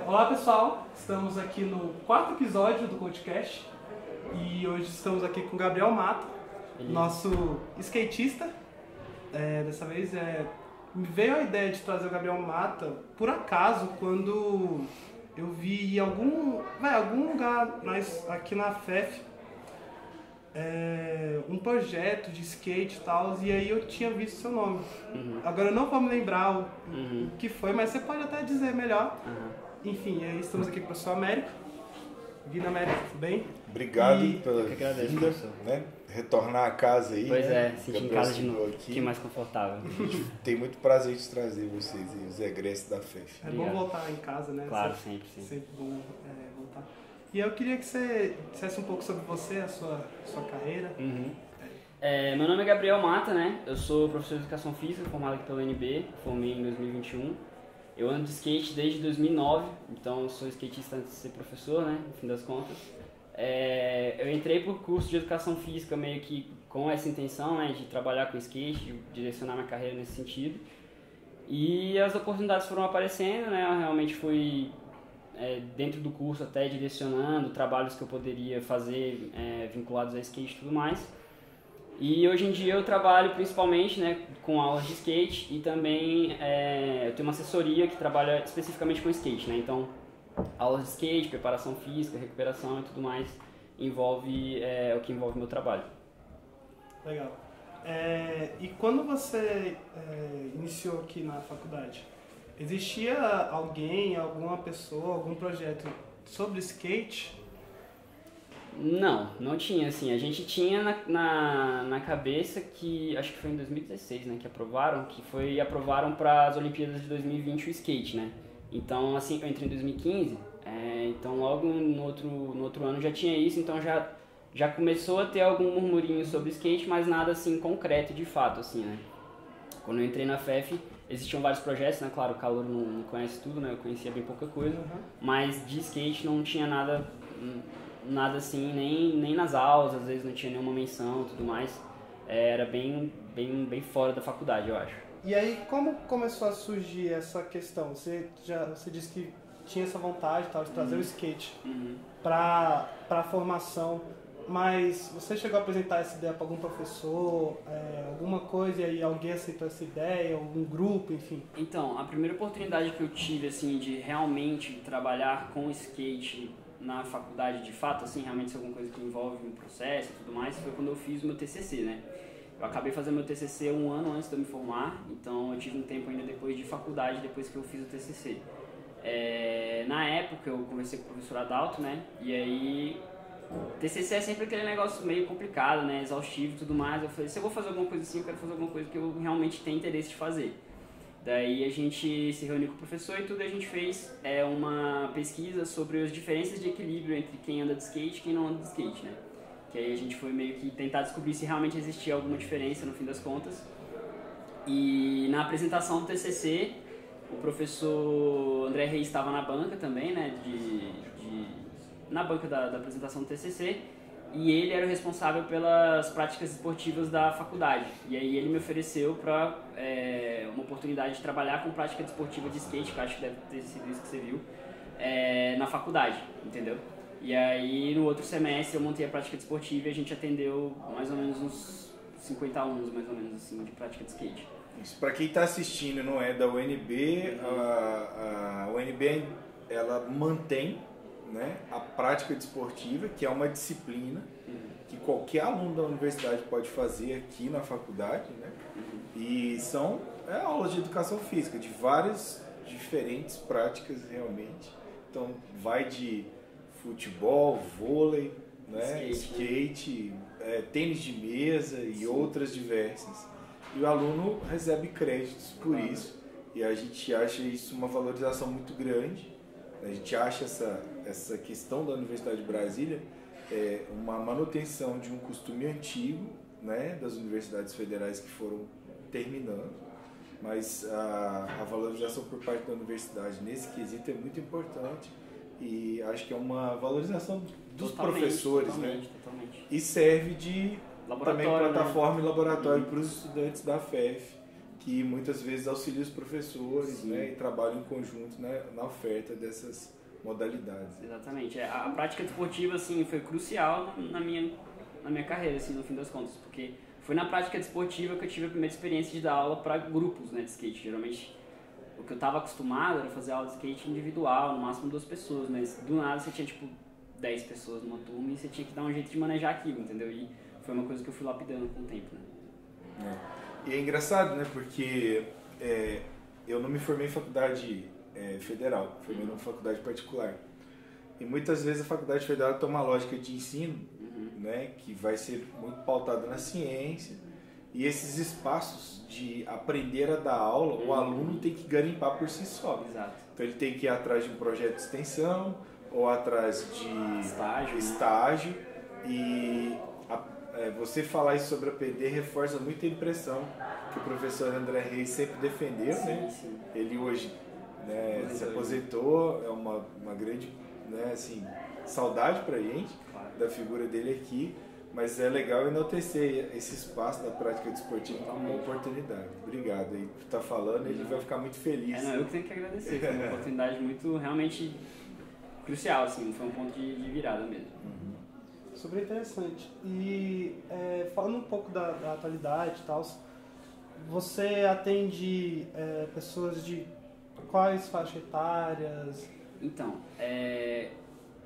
Olá pessoal, estamos aqui no quarto episódio do podcast e hoje estamos aqui com o Gabriel Mata, nosso skatista. Dessa vez me veio a ideia de trazer o Gabriel Mata por acaso quando eu vi em algum lugar aqui na FEF um projeto de skate e tal, e aí eu tinha visto seu nome. Agora eu não vou me lembrar o que foi, mas você pode até dizer melhor. Enfim, estamos aqui com o professor Américo. Vindo, Américo, tudo bem? Obrigado pela vinda, né? Retornar a casa aí. Pois né? sentir em casa de novo, que mais confortável. Tem muito prazer de trazer vocês e os egressos da FEF. É bom voltar em casa, né? Claro, sempre. Sempre bom voltar. E eu queria que você dissesse um pouco sobre você, a sua carreira. Meu nome é Gabriel Mata, né? Eu sou professor de Educação Física, formado aqui pela UNB, formei em 2021. Eu ando de skate desde 2009, então eu sou skatista antes de ser professor, né, no fim das contas. Eu entrei por curso de Educação Física meio que com essa intenção, né, de trabalhar com skate, de direcionar minha carreira nesse sentido. E as oportunidades foram aparecendo, né, eu realmente fui dentro do curso até direcionando trabalhos que eu poderia fazer vinculados a skate e tudo mais. E hoje em dia eu trabalho principalmente, né, com aulas de skate e também eu tenho uma assessoria que trabalha especificamente com skate, né? Então, aulas de skate, preparação física, recuperação e tudo mais envolve o que envolve meu trabalho. Legal. E quando você iniciou aqui na faculdade, existia alguma pessoa, algum projeto sobre skate? Não tinha, assim, a gente tinha na cabeça que, acho que foi em 2016, né, que aprovaram para as Olimpíadas de 2020 o skate, né, então, assim, eu entrei em 2015, então logo no outro ano já tinha isso, então já começou a ter algum murmurinho sobre skate, mas nada, assim, concreto de fato, assim, né, quando eu entrei na FEF, existiam vários projetos, né, claro, o Calouro não conhece tudo, né, eu conhecia bem pouca coisa, mas de skate não tinha nada assim, nem nas aulas, às vezes não tinha nenhuma menção e tudo mais. Era bem fora da faculdade, eu acho. E aí, como começou a surgir essa questão? Você disse que tinha essa vontade tal, de trazer o skate para a formação, mas você chegou a apresentar essa ideia para algum professor, alguma coisa, e aí alguém aceitou essa ideia, algum grupo, enfim? Então, a primeira oportunidade que eu tive, assim, de realmente trabalhar com skate na faculdade de fato, assim, realmente ser alguma coisa que envolve um processo e tudo mais, foi quando eu fiz o meu TCC, né? Eu acabei fazendo meu TCC um ano antes de eu me formar, então eu tive um tempo ainda depois de faculdade, depois que eu fiz o TCC. Na época eu conversei com o professor Adalto, né? E aí, TCC é sempre aquele negócio meio complicado, né? Exaustivo e tudo mais. Eu falei, se eu vou fazer alguma coisa assim, eu quero fazer alguma coisa que eu realmente tenho interesse de fazer. Daí a gente se reuniu com o professor e tudo, a gente fez uma pesquisa sobre as diferenças de equilíbrio entre quem anda de skate e quem não anda de skate, né? Que aí a gente foi meio que tentar descobrir se realmente existia alguma diferença no fim das contas. E na apresentação do TCC, o professor André Reis estava na banca também, né? Na banca da apresentação do TCC. E ele era o responsável pelas práticas esportivas da faculdade. E aí ele me ofereceu para uma oportunidade de trabalhar com prática esportiva de skate, que eu acho que deve ter sido isso que você viu, na faculdade, entendeu? E aí no outro semestre eu montei a prática esportiva e a gente atendeu mais ou menos uns 50 alunos, mais ou menos assim, de prática de skate. Isso, para quem está assistindo não é da UNB, a UNB ela mantém, né, a prática desportiva, que é uma disciplina que qualquer aluno da universidade pode fazer aqui na faculdade, né? E são aulas de educação física, de várias diferentes práticas realmente. Então vai de futebol, vôlei, né, skate, tênis de mesa e outras diversas. E o aluno recebe créditos por isso, e a gente acha isso uma valorização muito grande. A gente acha essa questão da Universidade de Brasília uma manutenção de um costume antigo, né, das universidades federais que foram terminando, mas a valorização por parte da universidade nesse quesito é muito importante e acho que é uma valorização dos professores, totalmente. E serve de também plataforma e laboratório para os estudantes da FEF, que muitas vezes auxilia os professores, né, e trabalham em conjunto, né, na oferta dessas modalidades. Exatamente. A prática desportiva assim, foi crucial na minha carreira, assim, no fim das contas, porque foi na prática desportiva que eu tive a primeira experiência de dar aula para grupos, né, de skate. Geralmente, o que eu estava acostumado era fazer aula de skate individual, no máximo 2 pessoas, mas do nada você tinha, tipo, 10 pessoas numa turma e você tinha que dar um jeito de manejar aquilo, entendeu? E foi uma coisa que eu fui lapidando com o tempo, né? E é engraçado, né, porque eu não me formei em faculdade federal, formei numa faculdade particular. E muitas vezes a faculdade federal tem uma lógica de ensino, né, que vai ser muito pautada na ciência, e esses espaços de aprender a dar aula, o aluno tem que garimpar por si só. Exato. Então ele tem que ir atrás de um projeto de extensão, ou atrás de estágio né? E você falar isso sobre a PD reforça muito a impressão que o professor André Reis sempre defendeu, sim, né? Sim. Ele hoje, né, se aposentou, é uma grande, né, assim, saudade pra gente, claro, da figura dele aqui, mas é legal enaltecer esse espaço da prática desportiva como uma oportunidade. Obrigado aí por estar falando, ele vai ficar muito feliz. Eu que tenho que agradecer, foi uma oportunidade muito, realmente crucial, assim, foi um ponto de virada mesmo. Super interessante. E falando um pouco da atualidade e tal, você atende pessoas de quais faixas etárias? Então,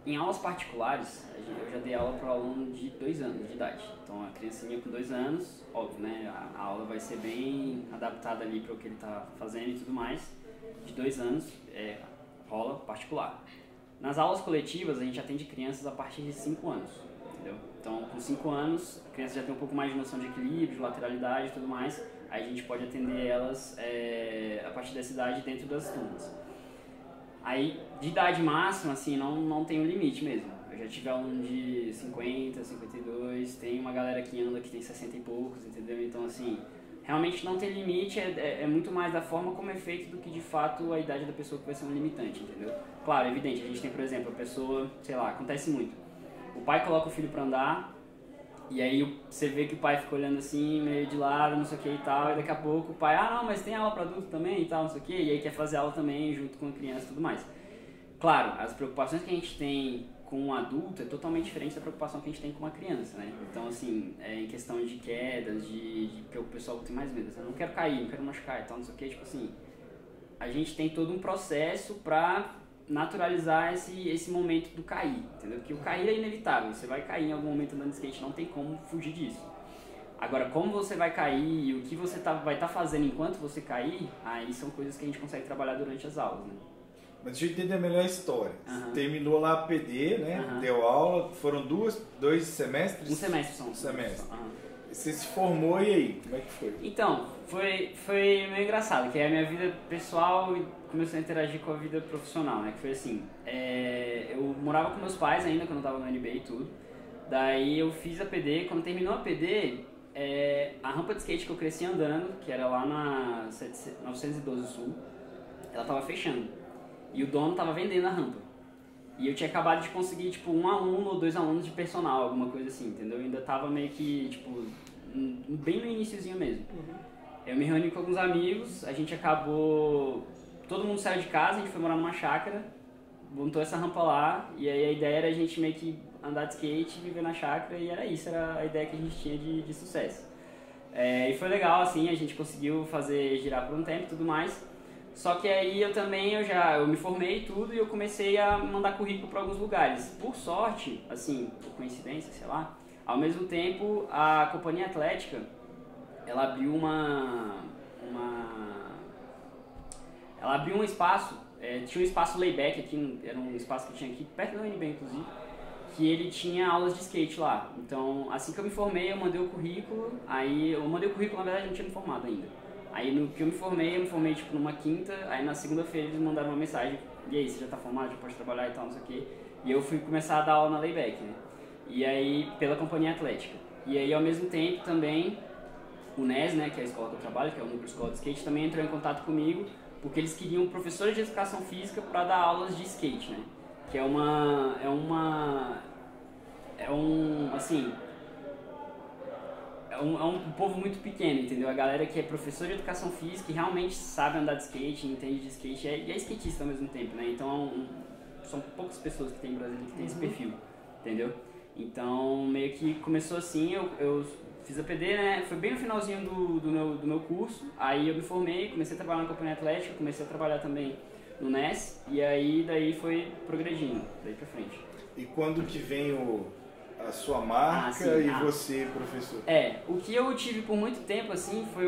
em aulas particulares, eu já dei aula para um aluno de 2 anos de idade. Então, a criancinha com 2 anos, óbvio, né? A aula vai ser bem adaptada ali para o que ele está fazendo e tudo mais. De 2 anos, rola particular. Nas aulas coletivas, a gente atende crianças a partir de 5 anos, entendeu? Então, com 5 anos, a criança já tem um pouco mais de noção de equilíbrio, de lateralidade e tudo mais. Aí a gente pode atender elas a partir dessa idade dentro das turmas. Aí, de idade máxima, assim, não tem um limite mesmo. Eu já tive aluno de 50, 52, tem uma galera que anda que tem 60 e poucos, entendeu? Então, assim, realmente não tem limite, é muito mais da forma como é feito do que, de fato, a idade da pessoa que vai ser um limitante, entendeu? Claro, é evidente, a gente tem, por exemplo, a pessoa, sei lá, acontece muito. O pai coloca o filho pra andar, e aí você vê que o pai fica olhando assim, meio de lado, não sei o que e tal, e daqui a pouco o pai, não, mas tem aula pra adulto também e tal, não sei o que, e aí quer fazer aula também junto com a criança e tudo mais. Claro, as preocupações que a gente tem com um adulto é totalmente diferente da preocupação que a gente tem com uma criança, né? Então, assim, em questão de quedas, porque o pessoal tem mais medo, eu não quero cair, não quero machucar e tal, não sei o que, tipo assim, a gente tem todo um processo pra naturalizar esse momento do cair, entendeu? Porque o cair é inevitável, você vai cair em algum momento andando de skate, não tem como fugir disso. Agora, como você vai cair e o que você vai estar fazendo enquanto você cair, aí são coisas que a gente consegue trabalhar durante as aulas, né? Mas deixa eu entender a melhor história. Você terminou lá a PD, né? Deu aula, foram 2 semestres? Um semestre só. Um semestre. Você se formou e aí? Como é que foi? Então, foi meio engraçado, que a minha vida pessoal começou a interagir com a vida profissional, né? Que foi assim, eu morava com meus pais ainda, quando eu tava no NB e tudo. Daí eu fiz a PD, quando terminou a PD, a rampa de skate que eu cresci andando, que era lá na 912 Sul, ela tava fechando. E o dono tava vendendo a rampa. E eu tinha acabado de conseguir, tipo, 1 aluno ou 2 alunos de personal, alguma coisa assim, entendeu? Eu ainda tava meio que, tipo, bem no iniciozinho mesmo. Eu me reuni com alguns amigos, a gente acabou... Todo mundo saiu de casa, a gente foi morar numa chácara, montou essa rampa lá, e aí a ideia era a gente meio que andar de skate, viver na chácara, e era isso, era a ideia que a gente tinha de sucesso. E foi legal, assim, a gente conseguiu fazer girar por um tempo e tudo mais. Só que aí eu me formei e tudo, e eu comecei a mandar currículo para alguns lugares. Por sorte, assim, por coincidência, sei lá, ao mesmo tempo a Companhia Atlética, ela abriu ela abriu um espaço, tinha um espaço layback aqui, era um espaço que tinha aqui, perto da UNB inclusive, que ele tinha aulas de skate lá. Então, assim que eu me formei, eu mandei o currículo, na verdade eu não tinha me formado ainda. Aí no que eu me formei tipo numa quinta, aí na segunda-feira eles mandaram uma mensagem, e aí, você já tá formado, já pode trabalhar e tal, não sei o quê. E eu fui começar a dar aula na layback, né? E aí, pela Companhia Atlética. E aí, ao mesmo tempo, também, o NES, né, que é a escola que eu trabalho, que é o Núcleo Escola de Skate, também entrou em contato comigo, porque eles queriam professores de educação física para dar aulas de skate, né? Que é um povo muito pequeno, entendeu? A galera que é professor de educação física e realmente sabe andar de skate, entende de skate e é skatista ao mesmo tempo, né? Então são poucas pessoas que tem em Brasília que tem esse perfil, entendeu? Então meio que começou assim, eu fiz a PD, né? Foi bem no finalzinho do meu curso, aí eu me formei, comecei a trabalhar na companhia atlética, comecei a trabalhar também no NES e aí daí foi progredindo, daí pra frente. E quando que vem a sua marca você, professor? O que eu tive por muito tempo, assim, foi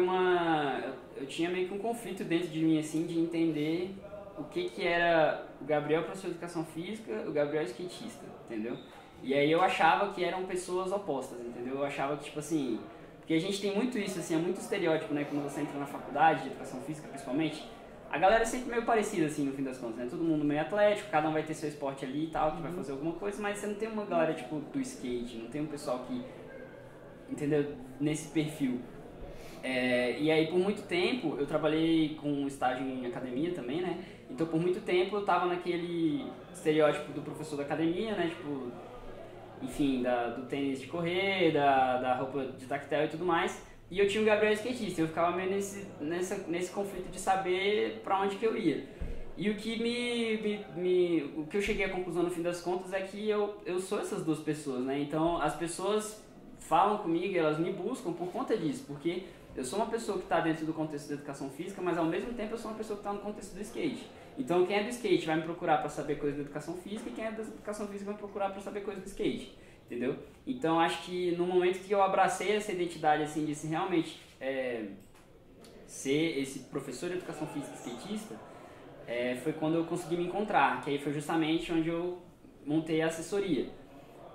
eu tinha meio que um conflito dentro de mim, assim, de entender o que era o Gabriel professor de educação física, o Gabriel skatista, entendeu? E aí eu achava que eram pessoas opostas, entendeu? Eu achava que, tipo assim, porque a gente tem muito isso, assim, é muito estereótipo, né, quando você entra na faculdade de educação física, principalmente, a galera é sempre meio parecida, assim, no fim das contas, né? Todo mundo meio atlético, cada um vai ter seu esporte ali e tal, que vai fazer alguma coisa, mas você não tem uma galera, tipo, do skate, não tem um pessoal que, entendeu? Nesse perfil. E aí, por muito tempo, eu trabalhei com estágio em academia também, né? Então, por muito tempo, eu tava naquele estereótipo do professor da academia, né? Tipo, enfim, do tênis de correr, da roupa de tactel e tudo mais. E eu tinha o Gabriel skatista, eu ficava meio nesse conflito de saber pra onde que eu ia. E o que o que eu cheguei à conclusão no fim das contas é que eu sou essas duas pessoas, né? Então as pessoas falam comigo, elas me buscam por conta disso, porque eu sou uma pessoa que está dentro do contexto da educação física, mas ao mesmo tempo eu sou uma pessoa que está no contexto do skate. Então quem é do skate vai me procurar para saber coisa da educação física e quem é da educação física vai me procurar para saber coisa do skate. Entendeu? Então acho que no momento que eu abracei essa identidade assim, de realmente ser esse professor de educação física skatista, foi quando eu consegui me encontrar, que aí foi justamente onde eu montei a assessoria.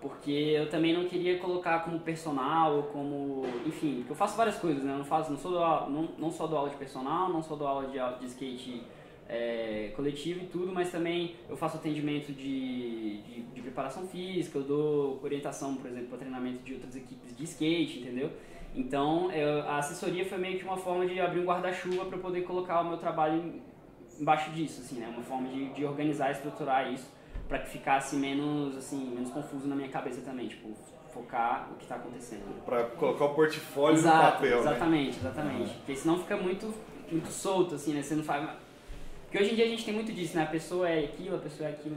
Porque eu também não queria colocar como personal, como, enfim, porque eu faço várias coisas, né? Não só dou aula de personal, não só dou aula de skate coletivo e tudo, mas também eu faço atendimento de preparação física, eu dou orientação, por exemplo, para treinamento de outras equipes de skate, entendeu? Então, a assessoria foi meio que uma forma de abrir um guarda-chuva para eu poder colocar o meu trabalho embaixo disso, assim, né? Uma forma de organizar e estruturar isso para que ficasse menos confuso na minha cabeça também, tipo, focar o que está acontecendo. Para colocar o portfólio no papel, exatamente, né? Exatamente. Porque senão fica muito solto, assim, né? Você não faz... Porque hoje em dia a gente tem muito disso, né? A pessoa é aquilo,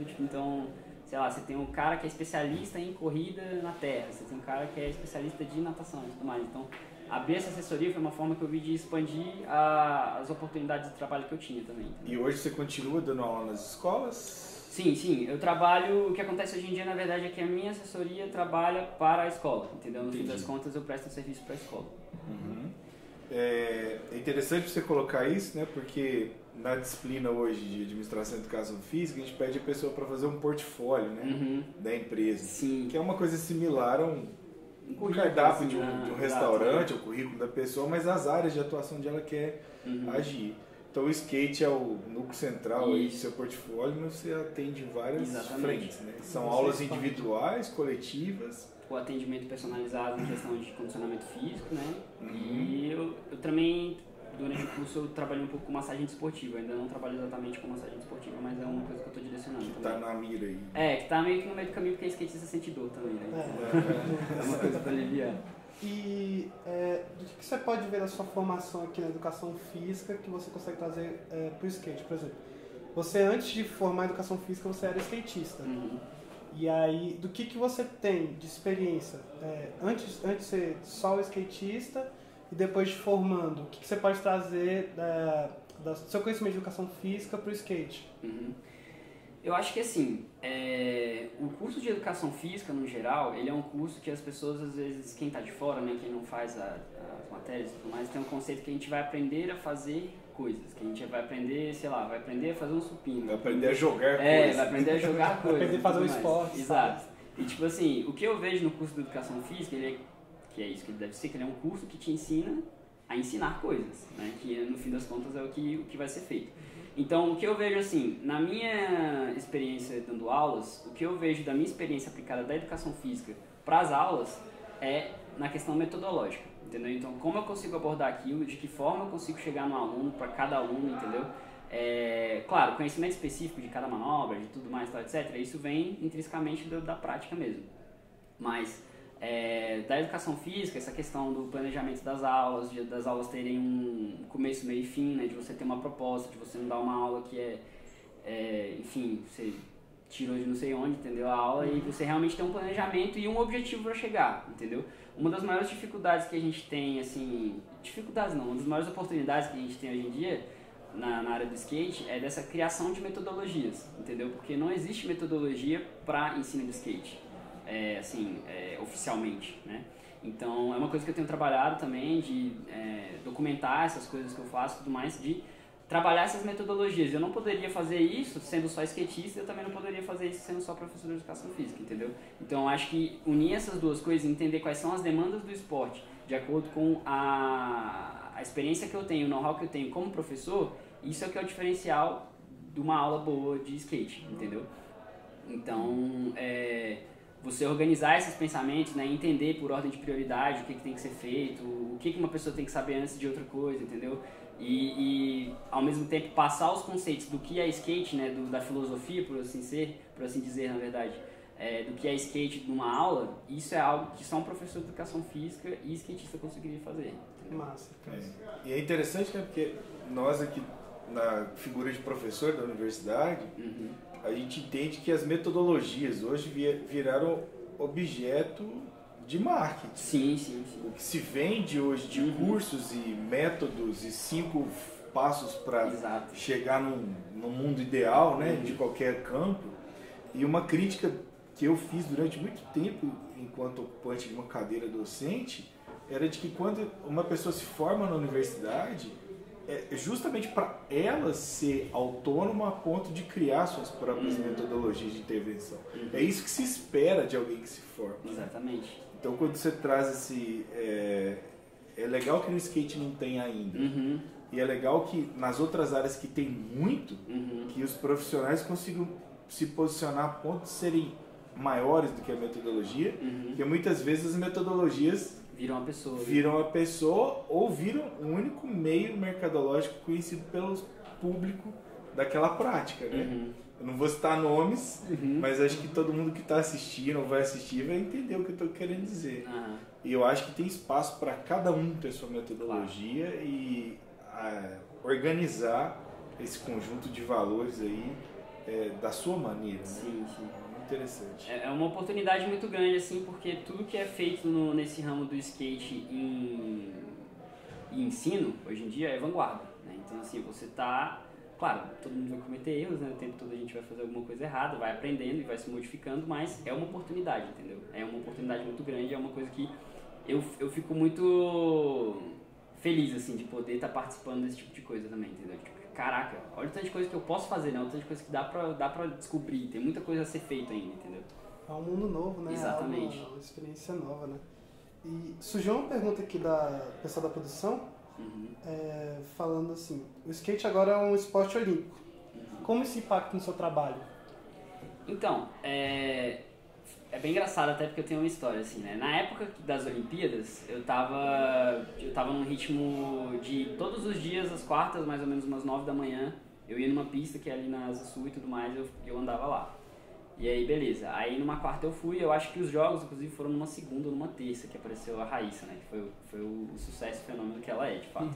tipo, então, sei lá, você tem um cara que é especialista em corrida na terra, você tem um cara que é especialista de natação e tudo mais. Então, abrir essa assessoria foi uma forma que eu vi de expandir as oportunidades de trabalho que eu tinha também. Entendeu? E hoje você continua dando aula nas escolas? Sim, eu trabalho, o que acontece hoje em dia, na verdade, é que a minha assessoria trabalha para a escola, entendeu? No fim das contas, eu presto um serviço para a escola. Uhum. É interessante você colocar isso, né? Porque na disciplina hoje de administração e educação física, a gente pede a pessoa para fazer um portfólio, né? Da empresa. Sim. Que é uma coisa similar a um cardápio de um restaurante, o currículo da pessoa, mas as áreas de atuação onde ela quer agir. Então o skate é o núcleo central aí do seu portfólio, mas você atende várias frentes, né? São aulas individuais, coletivas. O atendimento personalizado em questão de condicionamento físico, né? E eu também, durante o curso, eu trabalhei um pouco com massagem desportiva. Ainda não trabalho exatamente com massagem desportiva, mas é uma coisa que eu estou direcionando. Que está na mira aí. Que está meio que no meio do caminho, porque skatista sente dor também, né? É uma coisa para aliviar. E o que você pode ver da sua formação aqui na educação física que você consegue trazer para o skate? Por exemplo, você antes de formar educação física, você era skatista. E aí, do que você tem de experiência antes de ser só o skatista e depois de formando? O que você pode trazer do seu conhecimento de educação física para o skate? Eu acho que assim, o curso de educação física, no geral, ele é um curso que as pessoas, às vezes, quem está de fora, né, quem não faz as matérias e tudo mais, tem um conceito que a gente vai aprender a fazer coisas, que a gente vai aprender, sei lá, vai aprender a fazer um supino. Vai aprender a jogar coisas. Vai aprender a jogar coisas. Vai aprender a fazer um esporte. Exato. E tipo assim, o que eu vejo no curso de educação física, que é isso que ele deve ser, que ele é um curso que te ensina a ensinar coisas, né, que no fim das contas é o que vai ser feito. Então, o que eu vejo assim, na minha experiência dando aulas, o que eu vejo da minha experiência aplicada da educação física para as aulas é na questão metodológica, entendeu? Então, como eu consigo abordar aquilo, de que forma eu consigo chegar no aluno, para cada aluno, entendeu? Claro, conhecimento específico de cada manobra, de tudo mais, tal, etc., isso vem intrinsecamente da prática mesmo. Mas Da educação física, essa questão do planejamento das aulas, das aulas terem um começo, meio e fim, né, de você ter uma proposta, de você não dar uma aula que enfim, você tirou de não sei onde, entendeu, a aula, e você realmente tem um planejamento e um objetivo para chegar, entendeu? Uma das maiores dificuldades que a gente tem, assim, dificuldades não, uma das maiores oportunidades que a gente tem hoje em dia na área do skate é dessa criação de metodologias, entendeu? Porque não existe metodologia para ensino de skate, oficialmente, né? Então é uma coisa que eu tenho trabalhado também, de documentar essas coisas que eu faço e tudo mais, de trabalhar essas metodologias. Eu não poderia fazer isso sendo só skatista, eu também não poderia fazer isso sendo só professor de educação física, entendeu? Então eu acho que unir essas duas coisas, entender quais são as demandas do esporte, de acordo com a experiência que eu tenho, o know-how que eu tenho como professor, isso é o que é o diferencial de uma aula boa de skate, entendeu? Então, você organizar esses pensamentos, né, entender por ordem de prioridade o que tem que ser feito, o que uma pessoa tem que saber antes de outra coisa, entendeu? E ao mesmo tempo passar os conceitos do que é skate, né, da filosofia, por assim dizer, na verdade, do que é skate numa aula, isso é algo que só um professor de educação física e skatista conseguiria fazer. Massa. E é interessante, né, porque nós aqui, na figura de professor da universidade, a gente entende que as metodologias hoje viraram objeto de marketing. Sim. O que se vende hoje de cursos e métodos e 5 passos para chegar no mundo ideal, né, de qualquer campo. E uma crítica que eu fiz durante muito tempo, enquanto ocupante de uma cadeira docente, era de que quando uma pessoa se forma na universidade, é justamente para ela ser autônoma a ponto de criar suas próprias metodologias de intervenção. É isso que se espera de alguém que se forma. Exatamente. Então, quando você traz esse... É legal que no skate não tem ainda. E é legal que nas outras áreas que tem muito, que os profissionais consigam se posicionar a ponto de serem maiores do que a metodologia, porque muitas vezes as metodologias viram a pessoa ou viram um único meio mercadológico conhecido pelo público daquela prática, né? Eu não vou citar nomes, mas acho que todo mundo que está assistindo ou vai assistir vai entender o que eu estou querendo dizer. E eu acho que tem espaço para cada um ter sua metodologia e organizar esse conjunto de valores aí da sua maneira. Sim. Interessante. É uma oportunidade muito grande, assim, porque tudo que é feito nesse ramo do skate em ensino, hoje em dia, é vanguarda, né? Então, assim, você tá... Claro, todo mundo vai cometer erros, né? O tempo todo a gente vai fazer alguma coisa errada, vai aprendendo e vai se modificando, mas é uma oportunidade, entendeu? É uma oportunidade muito grande, é uma coisa que eu fico muito feliz, assim, de poder estar participando desse tipo de coisa também, entendeu? Tipo, caraca, olha o tanto de coisa que eu posso fazer, né? Olha o tanto de coisa que dá pra descobrir, tem muita coisa a ser feita ainda, entendeu? É um mundo novo, né? Exatamente. É uma experiência nova, né? E surgiu uma pergunta aqui da pessoa da produção, falando assim, o skate agora é um esporte olímpico. Como isso impacta no seu trabalho? Então, é bem engraçado até porque eu tenho uma história assim, né? Na época das Olimpíadas, eu tava num ritmo de todos os dias, às quartas, mais ou menos umas 9 da manhã, eu ia numa pista que é ali na Asa Sul e tudo mais, eu andava lá. E aí, beleza. Aí numa quarta eu fui, eu acho que os jogos, inclusive, foram numa segunda ou numa terça, que apareceu a Raíssa, né? Que foi o sucesso, o fenômeno que ela é, de fato.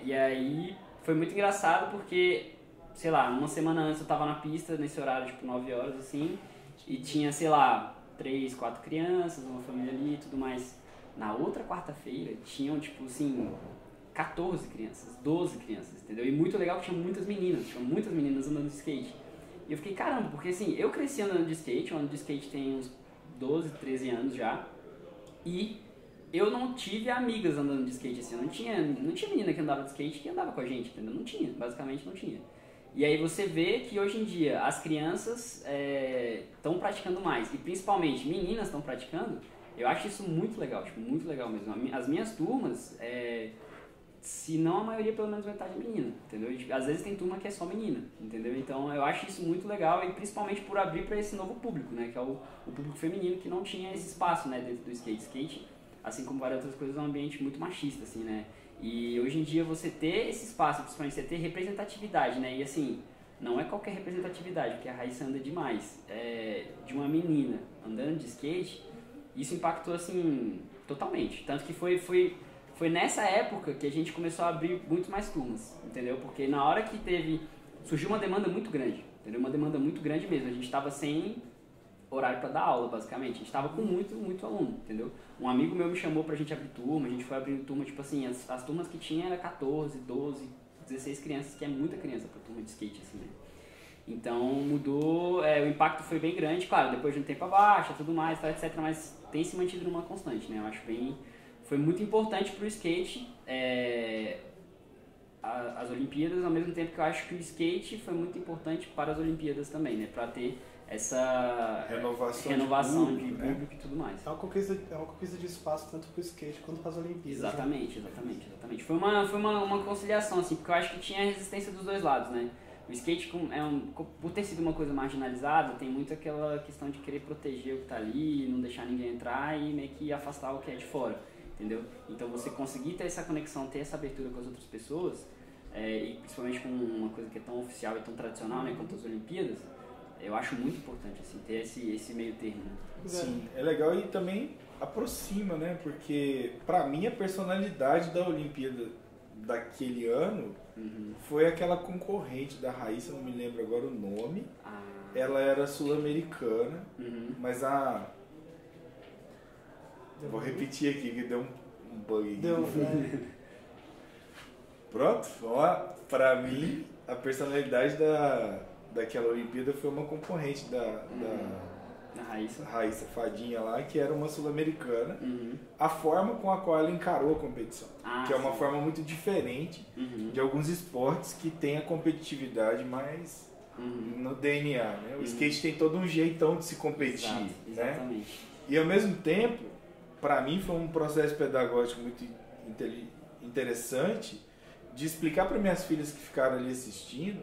E aí foi muito engraçado porque, sei lá, uma semana antes eu tava na pista, nesse horário, tipo 9 horas, assim, e tinha, sei lá, 3, 4 crianças, uma família ali e tudo mais. Na outra quarta-feira tinham, tipo assim, 14 crianças, 12 crianças, entendeu? E muito legal que tinha muitas meninas andando de skate. E eu fiquei, caramba, porque assim, eu cresci andando de skate, eu ando de skate tem uns 12, 13 anos já, e eu não tive amigas andando de skate, assim, não tinha menina que andava de skate que andava com a gente, entendeu? Não tinha, basicamente não tinha. E aí você vê que hoje em dia as crianças estão praticando mais, e principalmente meninas estão praticando, eu acho isso muito legal mesmo. As minhas turmas, se não a maioria, pelo menos metade menina, entendeu? E, às vezes tem turma que é só menina, entendeu? Então eu acho isso muito legal e principalmente por abrir para esse novo público, né? Que é o público feminino que não tinha esse espaço, né? Dentro do skate. Skate, assim como várias outras coisas, é um ambiente muito machista, assim, né? E hoje em dia você ter esse espaço, principalmente você ter representatividade, né? E assim, não é qualquer representatividade, porque a Raíssa anda demais. De uma menina andando de skate Isso impactou, assim, totalmente. Tanto que foi nessa época que a gente começou a abrir muito mais turmas, entendeu? Porque na hora que surgiu uma demanda muito grande, entendeu? Uma demanda muito grande mesmo. A gente estava sem horário para dar aula, basicamente. A gente estava com muito aluno, entendeu? Um amigo meu me chamou pra gente abrir turma, a gente foi abrindo turma, tipo assim, as turmas que tinha era 14, 12, 16 crianças, que é muita criança pra turma de skate, assim, né? Então mudou, o impacto foi bem grande, claro, depois de um tempo abaixo, tudo mais, tal, etc, mas tem se mantido numa constante, né? Eu acho foi muito importante pro skate, as Olimpíadas, ao mesmo tempo que eu acho que o skate foi muito importante para as Olimpíadas também, né? Para ter essa renovação de público e tudo mais. É uma conquista de espaço tanto para o skate quanto para as Olimpíadas. Exatamente, né? exatamente. Foi uma conciliação, assim, porque eu acho que tinha resistência dos dois lados, né? O skate, por ter sido uma coisa marginalizada, tem muito aquela questão de querer proteger o que está ali, não deixar ninguém entrar e meio que afastar o que é de fora, entendeu? Então você conseguir ter essa conexão, ter essa abertura com as outras pessoas, e principalmente com uma coisa que é tão oficial e tão tradicional, né, quanto as Olimpíadas, eu acho muito importante, assim, ter esse meio termo. Sim, é legal e também aproxima, né? Porque pra mim a personalidade da Olimpíada daquele ano foi aquela concorrente da Raíssa, não me lembro agora o nome. Ela era sul-americana, mas vou repetir aqui que deu um bug. Deu, Pronto, vamos lá. Pra mim, a personalidade daquela Olimpíada foi uma concorrente da Raíssa Fadinha lá, que era uma sul-americana. A forma com a qual ela encarou a competição, que é uma forma muito diferente de alguns esportes que tem a competitividade mais no DNA, né? O skate tem todo um jeitão de se competir, Exatamente. né? E ao mesmo tempo, para mim foi um processo pedagógico muito interessante de explicar para minhas filhas que ficaram ali assistindo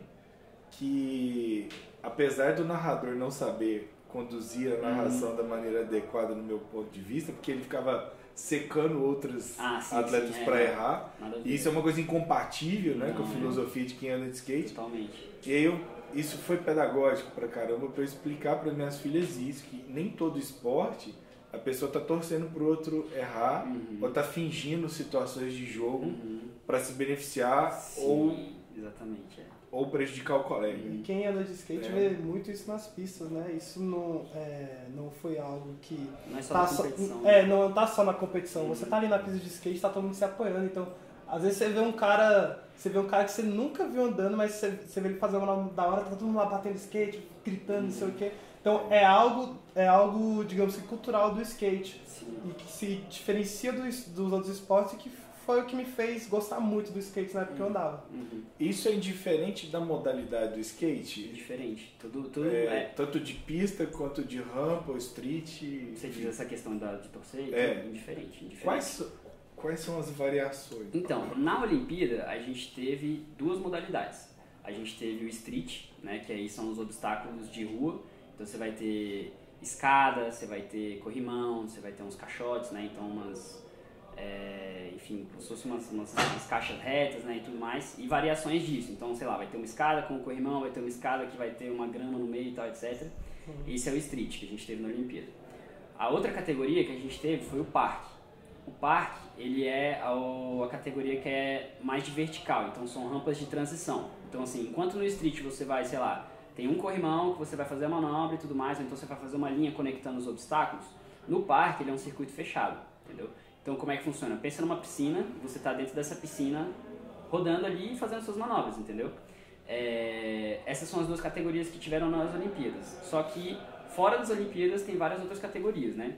que, apesar do narrador não saber conduzir a narração da maneira adequada no meu ponto de vista, porque ele ficava secando outros atletas para errar, e isso é uma coisa incompatível, né, com a filosofia de quem anda de skate. Totalmente. E aí isso foi pedagógico pra caramba, para eu explicar para minhas filhas isso, que nem todo esporte a pessoa tá torcendo pro outro errar, ou tá fingindo situações de jogo para se beneficiar ou prejudicar o colega. E quem anda de skate vê muito isso nas pistas, né? Isso não foi algo que não é só na competição. Não tá só na competição. Você tá ali na pista de skate, tá todo mundo se apoiando. Então, às vezes você vê um cara que você nunca viu andando, mas você vê ele fazer uma manobra da hora, tá todo mundo lá batendo skate, gritando, não sei o quê. Então, é algo, digamos que cultural do skate. Sim. E que se diferencia dos outros esportes e que foi o que me fez gostar muito do skate na época que eu andava. Isso é indiferente da modalidade do skate? Diferente. Tanto de pista quanto de rampa ou street? Você diz essa questão de torcer? Indiferente. Quais são as variações? Então, na Olimpíada a gente teve duas modalidades. A gente teve o street, né, que aí são os obstáculos de rua. Então você vai ter escada, você vai ter corrimão, você vai ter uns caixotes, né, então enfim, como se fossem umas caixas retas, né, e tudo mais, e variações disso. Então, sei lá, vai ter uma escada com o corrimão, vai ter uma escada que vai ter uma grama no meio e tal, etc. Esse é o street que a gente teve na Olimpíada. A outra categoria que a gente teve foi o parque. O parque, ele é a categoria que é mais de vertical, então são rampas de transição. Então, assim, enquanto no street você vai, sei lá, tem um corrimão que você vai fazer a manobra e tudo mais, ou então você vai fazer uma linha conectando os obstáculos, no parque ele é um circuito fechado, entendeu? Então, como é que funciona? Pensa numa piscina, você está dentro dessa piscina, rodando ali e fazendo suas manobras, entendeu? Essas são as duas categorias que tiveram nas Olimpíadas. Só que, fora das Olimpíadas, tem várias outras categorias, né?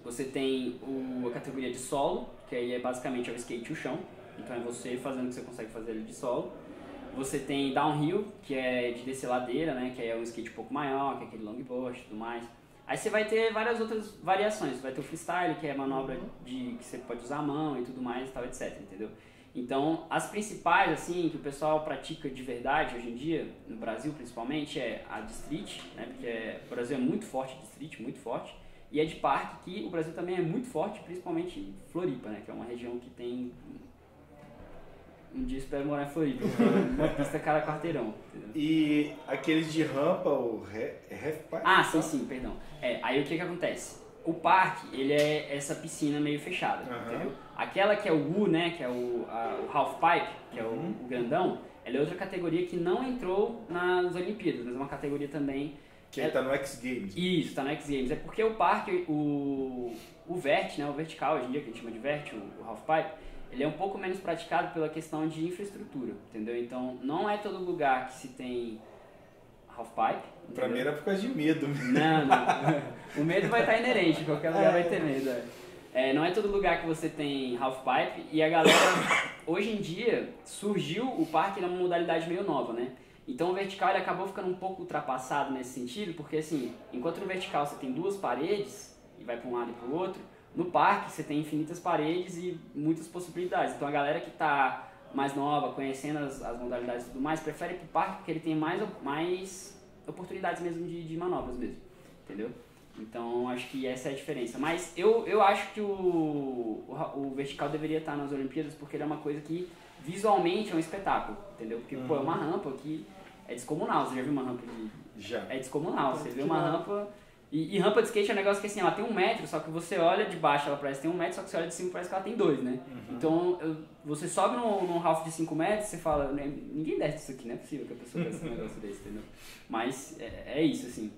Você tem a categoria de solo, que aí é basicamente o skate e o chão. Então, é você fazendo o que você consegue fazer ali de solo. Você tem downhill, que é de descer ladeira, né? Que é um skate um pouco maior, que é aquele longboard e tudo mais. Aí você vai ter várias outras variações. Você vai ter o freestyle, que é a manobra que você pode usar a mão e tudo mais, e tal, etc, entendeu? Então, as principais, assim, que o pessoal pratica de verdade hoje em dia, no Brasil principalmente, é a de street, né? Porque o Brasil é muito forte de street, muito forte. E a de parque, que o Brasil também é muito forte, principalmente em Floripa, né? Que é uma região que tem... Um dia espero morar em Floripa, uma pista cada quarteirão. Entendeu? E aqueles de rampa, o halfpipe? Sim, perdão. Aí o que acontece? o parque, ele é essa piscina meio fechada, entendeu? Aquela que é o U, né, que é o half pipe, que é o grandão, ela é outra categoria que não entrou nas Olimpíadas, mas é uma categoria também... Que tá no X Games. Isso, tá no X Games. É porque o parque, o vert, né, o vertical, hoje em dia que a gente chama de vert, o half pipe, ele é um pouco menos praticado pela questão de infraestrutura, entendeu? Então, não é todo lugar que se tem half pipe. Entendeu? Pra mim era por causa de medo. Não. O medo vai estar inerente, qualquer lugar vai ter medo. Não é todo lugar que você tem half pipe e a galera, hoje em dia, surgiu o parque numa modalidade meio nova, né? Então o vertical ele acabou ficando um pouco ultrapassado nesse sentido, porque assim, enquanto no vertical você tem duas paredes e vai para um lado e para o outro, no parque você tem infinitas paredes e muitas possibilidades. Então a galera que está mais nova, conhecendo as modalidades e tudo mais, prefere ir pro parque porque ele tem mais oportunidades mesmo de manobras mesmo, entendeu? Então acho que essa é a diferença. Mas eu acho que o vertical deveria estar nas Olimpíadas porque ele é uma coisa que visualmente é um espetáculo, entendeu? Porque pô, é uma rampa que é descomunal. Você já viu uma rampa de... Já. É descomunal. Você vê uma rampa... E rampa de skate é um negócio que assim, ela tem 1 metro, só que você olha de baixo, ela parece que tem 1 metro, só que você olha de cima parece que ela tem 2, né? Então, você sobe num half de 5 metros, você fala, ninguém desce disso aqui, não é possível que a pessoa desce um negócio desse, entendeu? Mas é isso, assim.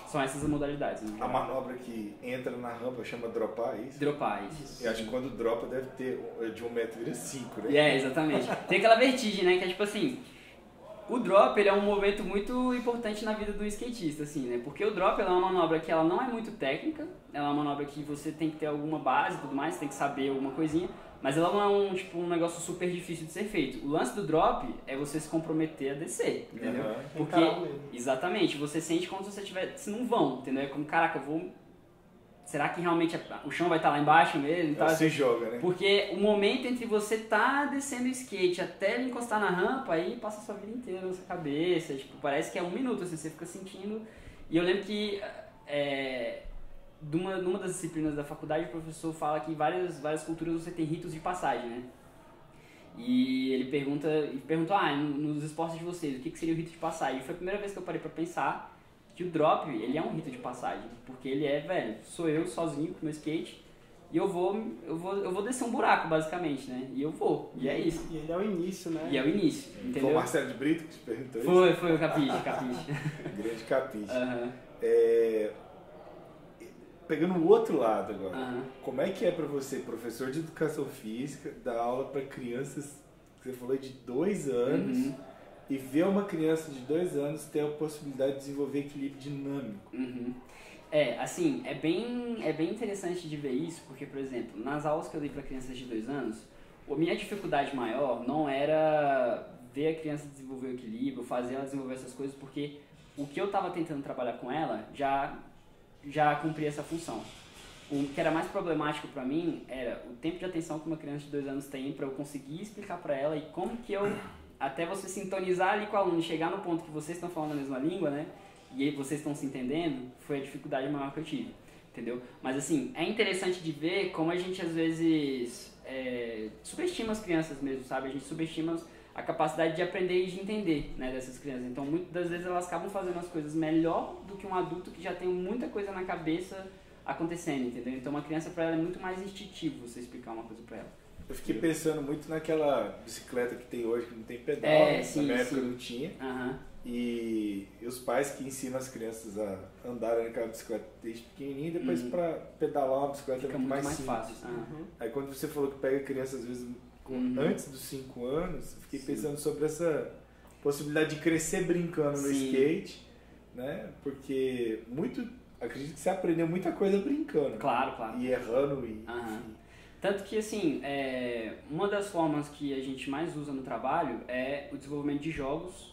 São essas as modalidades, né? A manobra que entra na rampa chama dropar, é isso? Dropar, isso. Eu acho que quando dropa deve ter de 1 metro vira 5, né? Exatamente. Tem aquela vertigem, né? Que é tipo assim... O drop ele é um movimento muito importante na vida do skatista, assim, né? Porque o drop ela é uma manobra que ela não é muito técnica, ela é uma manobra que você tem que ter alguma base e tudo mais, tem que saber alguma coisinha, mas ela não é um negócio super difícil de ser feito. O lance do drop é você se comprometer a descer, entendeu? Porque, exatamente, você sente como se você estivesse num vão, entendeu? É como, caraca, eu vou... Será que realmente o chão vai estar lá embaixo mesmo? Então, você joga, né? Porque o momento entre você tá descendo o skate até ele encostar na rampa, aí passa a sua vida inteira na sua cabeça. Tipo, parece que é 1 minuto, assim, você fica sentindo... E eu lembro que numa das disciplinas da faculdade, o professor fala que em várias culturas você tem ritos de passagem, né? E ele perguntou, nos esportes de vocês, o que seria o rito de passagem? E foi a primeira vez que eu parei pra pensar que o drop, ele é um rito de passagem, porque ele sou eu sozinho com meu skate, e eu vou descer um buraco, basicamente, né? E eu vou, e é isso. E ele é o início, né? E é o início, entendeu? Foi o Marcelo de Brito que te perguntou isso? Foi o Capiche. Grande Capiche. Pegando o outro lado agora, como é que é pra você, professor de educação física, dar aula pra crianças, que você falou de 2 anos, e ver uma criança de 2 anos ter a possibilidade de desenvolver equilíbrio dinâmico? Assim, é bem interessante de ver isso, porque, por exemplo, nas aulas que eu dei para crianças de 2 anos, a minha dificuldade maior não era ver a criança desenvolver o equilíbrio, fazer ela desenvolver essas coisas, porque o que eu estava tentando trabalhar com ela já cumpria essa função. O que era mais problemático para mim era o tempo de atenção que uma criança de 2 anos tem para eu conseguir explicar para ela e como que eu... Até você sintonizar ali com o aluno, chegar no ponto que vocês estão falando a mesma língua, né? E aí vocês estão se entendendo, foi a dificuldade maior que eu tive, entendeu? Mas assim, é interessante de ver como a gente às vezes subestima as crianças mesmo, sabe? A gente subestima a capacidade de aprender e de entender, né, dessas crianças. Então, muitas das vezes elas acabam fazendo as coisas melhor do que um adulto que já tem muita coisa na cabeça acontecendo, entendeu? Então, uma criança para ela é muito mais instintivo você explicar uma coisa para ela. Eu fiquei pensando muito naquela bicicleta que tem hoje, que não tem pedal, na minha época não tinha. E os pais que ensinam as crianças a andarem naquela bicicleta desde pequenininho, depois para pedalar uma bicicleta fica muito mais simples. Fácil. Aí quando você falou que pega criança às vezes antes dos 5 anos, eu fiquei pensando sobre essa possibilidade de crescer brincando no skate, né? Porque acredito que você aprendeu muita coisa brincando. Claro. E errando Tanto que, assim, uma das formas que a gente mais usa no trabalho é o desenvolvimento de jogos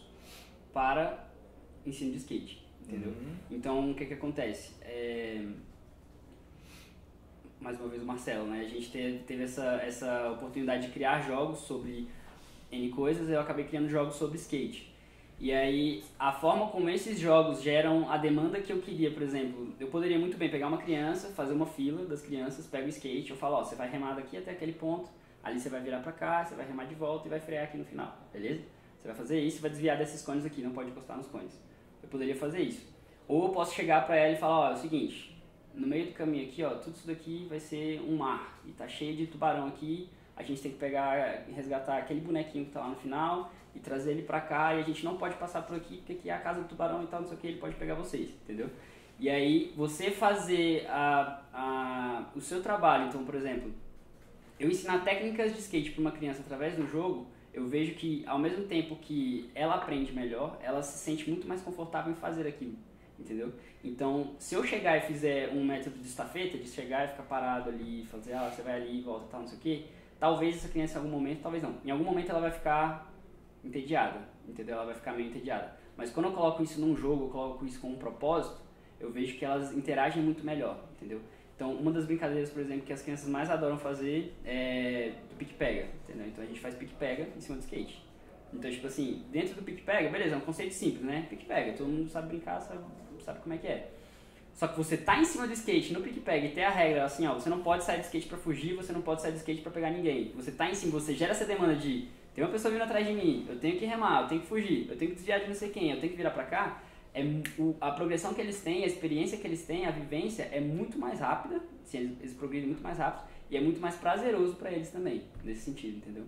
para ensino de skate, entendeu? Então, o que acontece? Mais uma vez o Marcelo, né? A gente teve essa oportunidade de criar jogos sobre N coisas, eu acabei criando jogos sobre skate. E aí, a forma como esses jogos geram a demanda que eu queria, por exemplo, eu poderia muito bem pegar uma criança, fazer uma fila das crianças, pego o skate, eu falo, você vai remar daqui até aquele ponto, ali você vai virar pra cá, você vai remar de volta e vai frear aqui no final, beleza? Você vai fazer isso, vai desviar desses cones aqui, não pode encostar nos cones. Eu poderia fazer isso. Ou eu posso chegar pra ela e falar, é o seguinte, no meio do caminho aqui, ó, tudo isso daqui vai ser um mar e tá cheio de tubarão aqui, a gente tem que pegar, resgatar aquele bonequinho que tá lá no final e trazer ele pra cá e a gente não pode passar por aqui porque aqui é a casa do tubarão e tal, não sei o que, ele pode pegar vocês, entendeu? E aí você fazer o seu trabalho, então, por exemplo, eu ensinar técnicas de skate para uma criança através do jogo, eu vejo que ao mesmo tempo que ela aprende melhor, ela se sente muito mais confortável em fazer aquilo, entendeu? Então, se eu chegar e fizer um método de estafeta, de chegar e ficar parado ali, fazer, você vai ali e volta, tal, não sei o que, talvez essa criança em algum momento, talvez não, em algum momento ela vai ficar entediada, entendeu? Ela vai ficar meio entediada. Mas quando eu coloco isso num jogo, eu coloco isso com um propósito, eu vejo que elas interagem muito melhor, entendeu? Então, uma das brincadeiras, por exemplo, que as crianças mais adoram fazer é do pique-pega, entendeu? Então, a gente faz pique-pega em cima do skate. Então, tipo assim, dentro do pique-pega, beleza, é um conceito simples, né? Pique-pega, todo mundo sabe brincar, sabe como é que é. Só que você tá em cima do skate, no pique-pega, e tem a regra assim, ó, você não pode sair do skate pra fugir, você não pode sair do skate pra pegar ninguém. Você tá em cima, você gera essa demanda de, tem uma pessoa vindo atrás de mim, eu tenho que remar, eu tenho que fugir, eu tenho que desviar de não sei quem, eu tenho que virar pra cá. A progressão que eles têm, a experiência que eles têm, a vivência é muito mais rápida, assim, eles progridem muito mais rápido e é muito mais prazeroso pra eles também, nesse sentido, entendeu?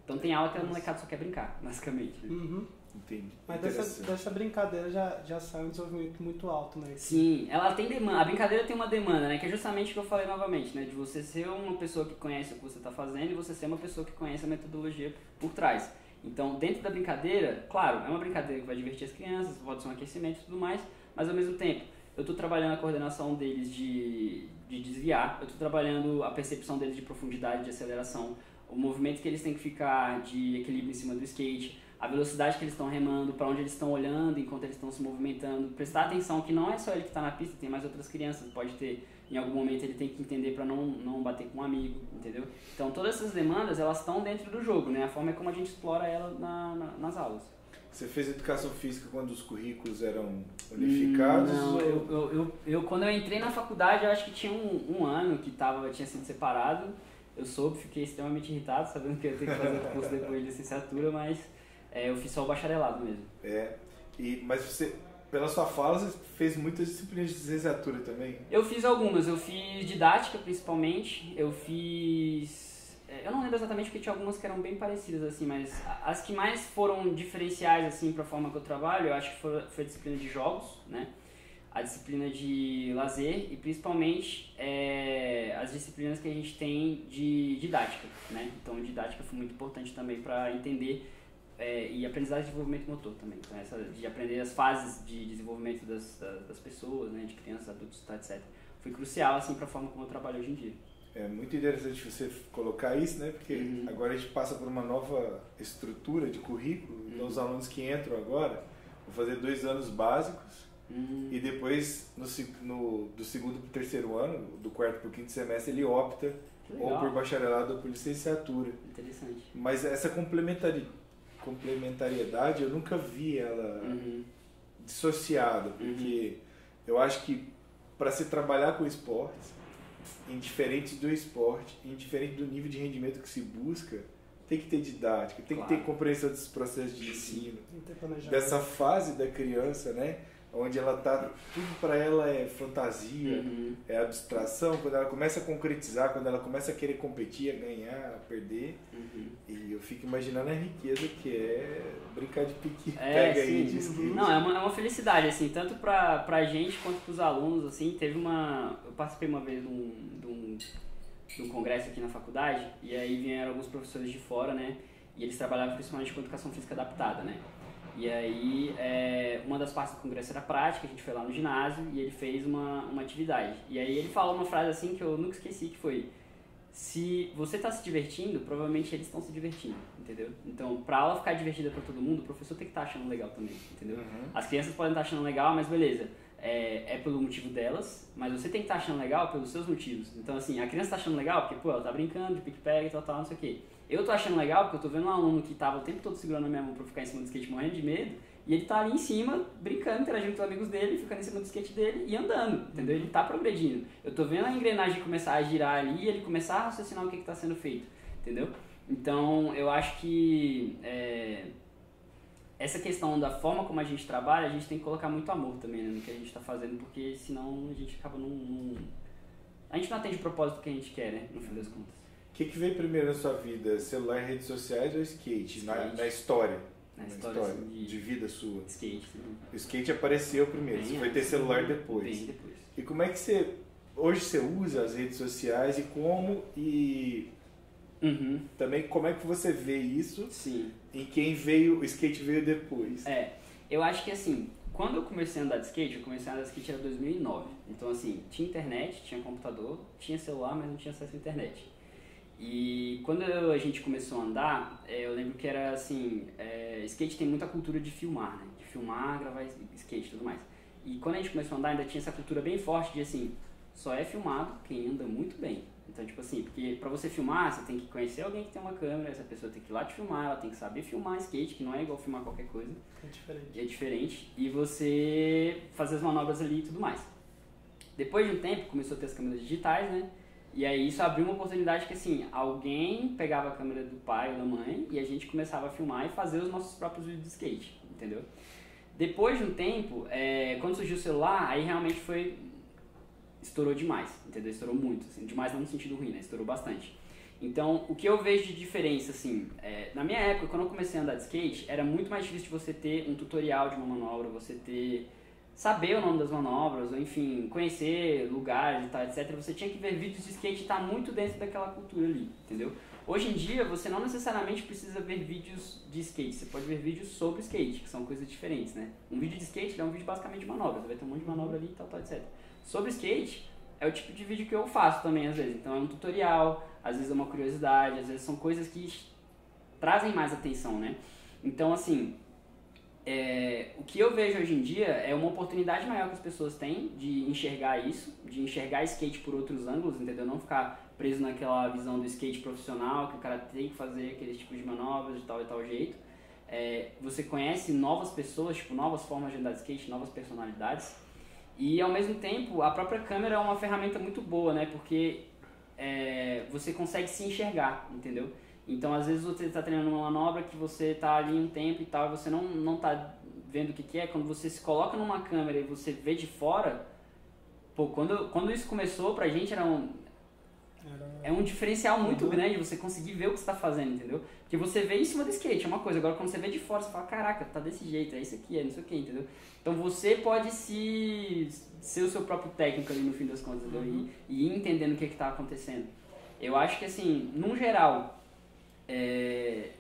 Então tem aula que a molecada só quer brincar, basicamente. Né? Uhum. Entendi. Mas dessa brincadeira já sai um desenvolvimento muito alto, né? Sim, ela tem demanda, a brincadeira tem uma demanda, né? Que é justamente o que eu falei novamente, né? De você ser uma pessoa que conhece o que você está fazendo e você ser uma pessoa que conhece a metodologia por trás. Então, dentro da brincadeira, claro, é uma brincadeira que vai divertir as crianças, pode ser um aquecimento e tudo mais, mas ao mesmo tempo, eu estou trabalhando a coordenação deles de desviar, eu estou trabalhando a percepção deles de profundidade, de aceleração, o movimento que eles têm que ficar de equilíbrio em cima do skate, a velocidade que eles estão remando, para onde eles estão olhando enquanto eles estão se movimentando, prestar atenção que não é só ele que está na pista, tem mais outras crianças, pode ter, em algum momento ele tem que entender para não bater com um amigo, entendeu? Então todas essas demandas, elas estão dentro do jogo, né? A forma é como a gente explora ela nas aulas. Você fez educação física quando os currículos eram unificados? Não, eu quando eu entrei na faculdade, eu acho que tinha um ano que tinha sido separado, eu fiquei extremamente irritado, sabendo que eu ia ter que fazer o curso depois de licenciatura, mas eu fiz só o bacharelado mesmo. Mas você, pela sua fala, você fez muitas disciplinas de licenciatura também? Eu fiz algumas, eu fiz didática principalmente, eu não lembro exatamente porque tinha algumas que eram bem parecidas assim, mas as que mais foram diferenciais assim para a forma que eu trabalho, eu acho que foi a disciplina de jogos, né? A disciplina de lazer e principalmente as disciplinas que a gente tem de didática, né? Então didática foi muito importante também para entender e aprendizagem de desenvolvimento motor também, então de aprender as fases de desenvolvimento das pessoas, né? De crianças, adultos, etc. Foi crucial assim para a forma como eu trabalho hoje em dia. É muito interessante você colocar isso, né? Porque agora a gente passa por uma nova estrutura de currículo, então os alunos que entram agora vão fazer 2 anos básicos e depois do segundo para o terceiro ano, do quarto para o quinto semestre, ele opta ou por bacharelado ou por licenciatura. Interessante. Mas essa complementariedade eu nunca vi ela dissociada, porque eu acho que para se trabalhar com esportes, indiferente do esporte, indiferente do nível de rendimento que se busca, tem que ter didática, tem que ter compreensão desses processos de ensino, dessa fase da criança, né? Onde ela tá, tudo para ela é fantasia, é abstração, quando ela começa a concretizar, quando ela começa a querer competir, a ganhar, a perder, e eu fico imaginando a riqueza que é brincar de pique, pega aí de skate. Não, é uma felicidade, assim, tanto pra gente quanto pros alunos, assim, eu participei uma vez de um congresso aqui na faculdade, e aí vieram alguns professores de fora, né, e eles trabalhavam principalmente com educação física adaptada, né. E aí, uma das partes do congresso era prática, a gente foi lá no ginásio e ele fez uma atividade. E aí ele falou uma frase assim que eu nunca esqueci, que foi: se você está se divertindo, provavelmente eles estão se divertindo, entendeu? Então, para a aula ficar divertida para todo mundo, o professor tem que estar achando legal também, entendeu? As crianças podem estar achando legal, mas beleza, é pelo motivo delas, mas você tem que estar achando legal pelos seus motivos. Então, assim, a criança está achando legal porque, ela tá brincando de pique-pega e tal, não sei o quê. Eu tô achando legal porque eu tô vendo um aluno que tava o tempo todo segurando a minha mão pra ficar em cima do skate morrendo de medo, e ele tá ali em cima, brincando, interagindo com os amigos dele, ficando em cima do skate dele e andando, entendeu? Ele tá progredindo. Eu tô vendo a engrenagem começar a girar ali e ele começar a raciocinar o que tá sendo feito, entendeu? Então, eu acho que essa questão da forma como a gente trabalha, a gente tem que colocar muito amor também, né, no que a gente está fazendo, porque senão a gente acaba a gente não atende o propósito que a gente quer, né, no fim das contas. O que veio primeiro na sua vida? Celular, redes sociais ou skate? Na história? Na história assim, de vida sua? Skate. Sim. O skate apareceu primeiro, você foi ter celular depois. Bem depois. E como é que hoje você usa as redes sociais e como também como é que você vê isso? Sim. Em quem o skate veio depois? Eu acho que assim, quando eu comecei a andar de skate, era 2009. Então assim, tinha internet, tinha computador, tinha celular, mas não tinha acesso à internet. E quando a gente começou a andar, eu lembro que era assim, skate tem muita cultura de filmar, né? De filmar, gravar skate e tudo mais. E quando a gente começou a andar, ainda tinha essa cultura bem forte de assim, só é filmado quem anda muito bem. Então, tipo assim, porque pra você filmar, você tem que conhecer alguém que tem uma câmera, essa pessoa tem que ir lá te filmar, ela tem que saber filmar skate, que não é igual filmar qualquer coisa. É diferente. E você fazer as manobras ali e tudo mais. Depois de um tempo, começou a ter as câmeras digitais, né? E aí isso abriu uma oportunidade que assim, alguém pegava a câmera do pai ou da mãe e a gente começava a filmar e fazer os nossos próprios vídeos de skate, entendeu? Depois de um tempo, quando surgiu o celular, aí realmente estourou demais, entendeu? Estourou muito, assim, demais não no sentido ruim, né? Estourou bastante. Então, o que eu vejo de diferença, assim, na minha época, quando eu comecei a andar de skate, era muito mais difícil de você ter um tutorial de uma manobra, saber o nome das manobras, ou enfim, conhecer lugares e tal, etc. Você tinha que ver vídeos de skate e estar muito dentro daquela cultura ali, entendeu? Hoje em dia, você não necessariamente precisa ver vídeos de skate, você pode ver vídeos sobre skate, que são coisas diferentes, né? Um vídeo de skate é um vídeo basicamente de manobra, você vai ter um monte de manobra ali e tal, etc. Sobre skate, é o tipo de vídeo que eu faço também, às vezes. Então é um tutorial, às vezes é uma curiosidade, às vezes são coisas que trazem mais atenção, né? Então, assim, o que eu vejo hoje em dia é uma oportunidade maior que as pessoas têm de enxergar isso, de enxergar skate por outros ângulos, entendeu? Não ficar preso naquela visão do skate profissional, que o cara tem que fazer aqueles tipos de manobras de tal e tal jeito. Você conhece novas pessoas, tipo, novas formas de andar de skate, novas personalidades. E ao mesmo tempo, a própria câmera é uma ferramenta muito boa, né? Porque você consegue se enxergar, entendeu? Então, às vezes você está treinando uma manobra que você está ali um tempo e tal, e você não está vendo o que é. Quando você se coloca numa câmera e você vê de fora, pô, quando isso começou pra gente era um diferencial muito grande, você conseguir ver o que você está fazendo, entendeu? Porque você vê em cima do skate, é uma coisa, agora quando você vê de fora, você fala, caraca, tá desse jeito, é isso aqui, é não sei o que, entendeu? Então você pode ser o seu próprio técnico ali no fim das contas, entendeu? E ir entendendo o que está acontecendo. Eu acho que assim, num geral,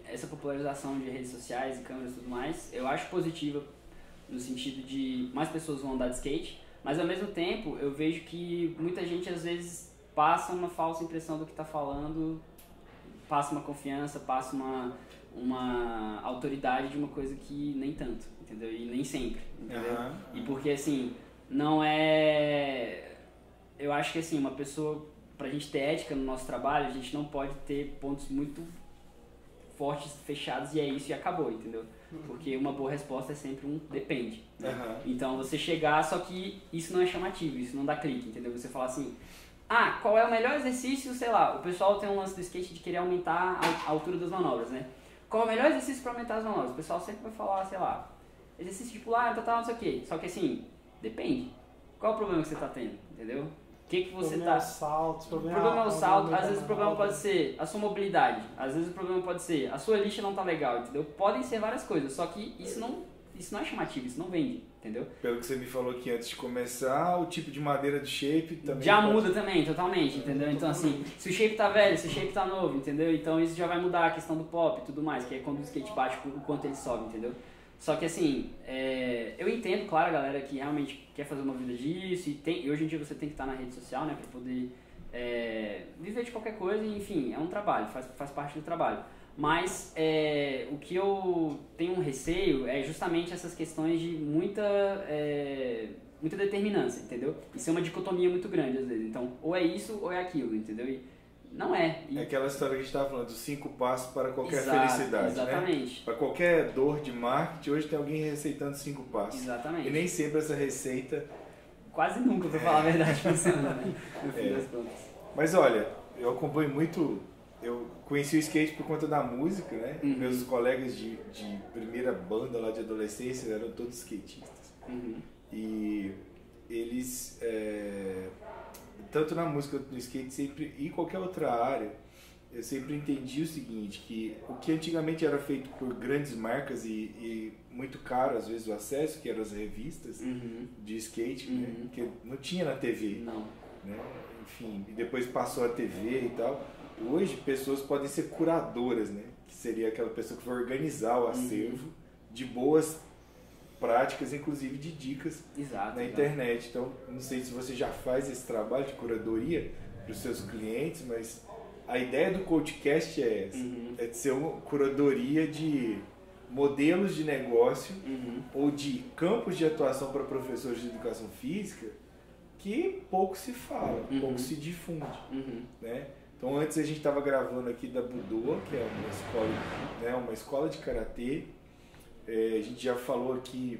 essa popularização de redes sociais e câmeras e tudo mais, eu acho positiva no sentido de mais pessoas vão andar de skate, mas ao mesmo tempo eu vejo que muita gente às vezes passa uma falsa impressão do que está falando, passa uma confiança, passa uma autoridade de uma coisa que nem tanto, entendeu? E nem sempre, entendeu? E porque assim, não é... Eu acho que assim, uma pessoa, pra gente ter ética no nosso trabalho, a gente não pode ter pontos muito fortes, fechados e é isso e acabou, entendeu? Porque uma boa resposta é sempre um depende. Né? Então você chegar, só que isso não é chamativo, isso não dá clique, entendeu? Você fala assim, qual é o melhor exercício, sei lá, o pessoal tem um lance do skate de querer aumentar a altura das manobras, né? Qual é o melhor exercício para aumentar as manobras? O pessoal sempre vai falar, sei lá, exercício de pular, não sei o quê. Só que assim, depende. Qual é o problema que você tá tendo, entendeu? O que você tá... O problema é o salto, às vezes o problema pode ser a sua mobilidade, às vezes o problema pode ser a sua lixa não tá legal, entendeu? Podem ser várias coisas, só que isso não é chamativo, isso não vende, entendeu? Pelo que você me falou aqui antes de começar, o tipo de madeira de shape também já muda também, totalmente, entendeu? Então assim, se o shape tá velho, se o shape tá novo, entendeu? Então isso já vai mudar a questão do pop e tudo mais, que é quando o skate bate o quanto ele sobe, entendeu? Só que assim, eu entendo, claro, a galera que realmente quer fazer uma vida disso e hoje em dia você tem que estar na rede social, né, pra poder viver de qualquer coisa, e, enfim, é um trabalho, faz parte do trabalho. Mas o que eu tenho um receio é justamente essas questões de muita determinância, entendeu? Isso é uma dicotomia muito grande às vezes, então ou é isso ou é aquilo, entendeu? E não é. É aquela história que a gente estava falando, dos 5 passos para qualquer felicidade, exatamente. Né? Para qualquer dor de marketing, hoje tem alguém receitando 5 passos. Exatamente. E nem sempre essa receita... Quase nunca, pra falar a verdade, funciona, né? No fim das contas. Mas olha, eu acompanho muito eu conheci o skate por conta da música, né? Uhum. Meus colegas de primeira banda lá de adolescência eram todos skatistas. Uhum. E eles, tanto na música quanto no skate, sempre, e qualquer outra área, eu sempre entendi o seguinte, que o que antigamente era feito por grandes marcas e muito caro, às vezes, o acesso, que eram as revistas de skate, né? Que não tinha na TV. Não. Né? Enfim, e depois passou a TV e tal. Hoje, pessoas podem ser curadoras, né? Que seria aquela pessoa que vai organizar o acervo de boas práticas, inclusive de dicas na internet. Então, não sei se você já faz esse trabalho de curadoria para os seus clientes, mas a ideia do CoachCast é essa, é de ser uma curadoria de modelos de negócio ou de campos de atuação para professores de educação física que pouco se fala, pouco se difunde. Né? Então, antes a gente estava gravando aqui da Budô, que é uma escola, né, uma escola de karatê. A gente já falou aqui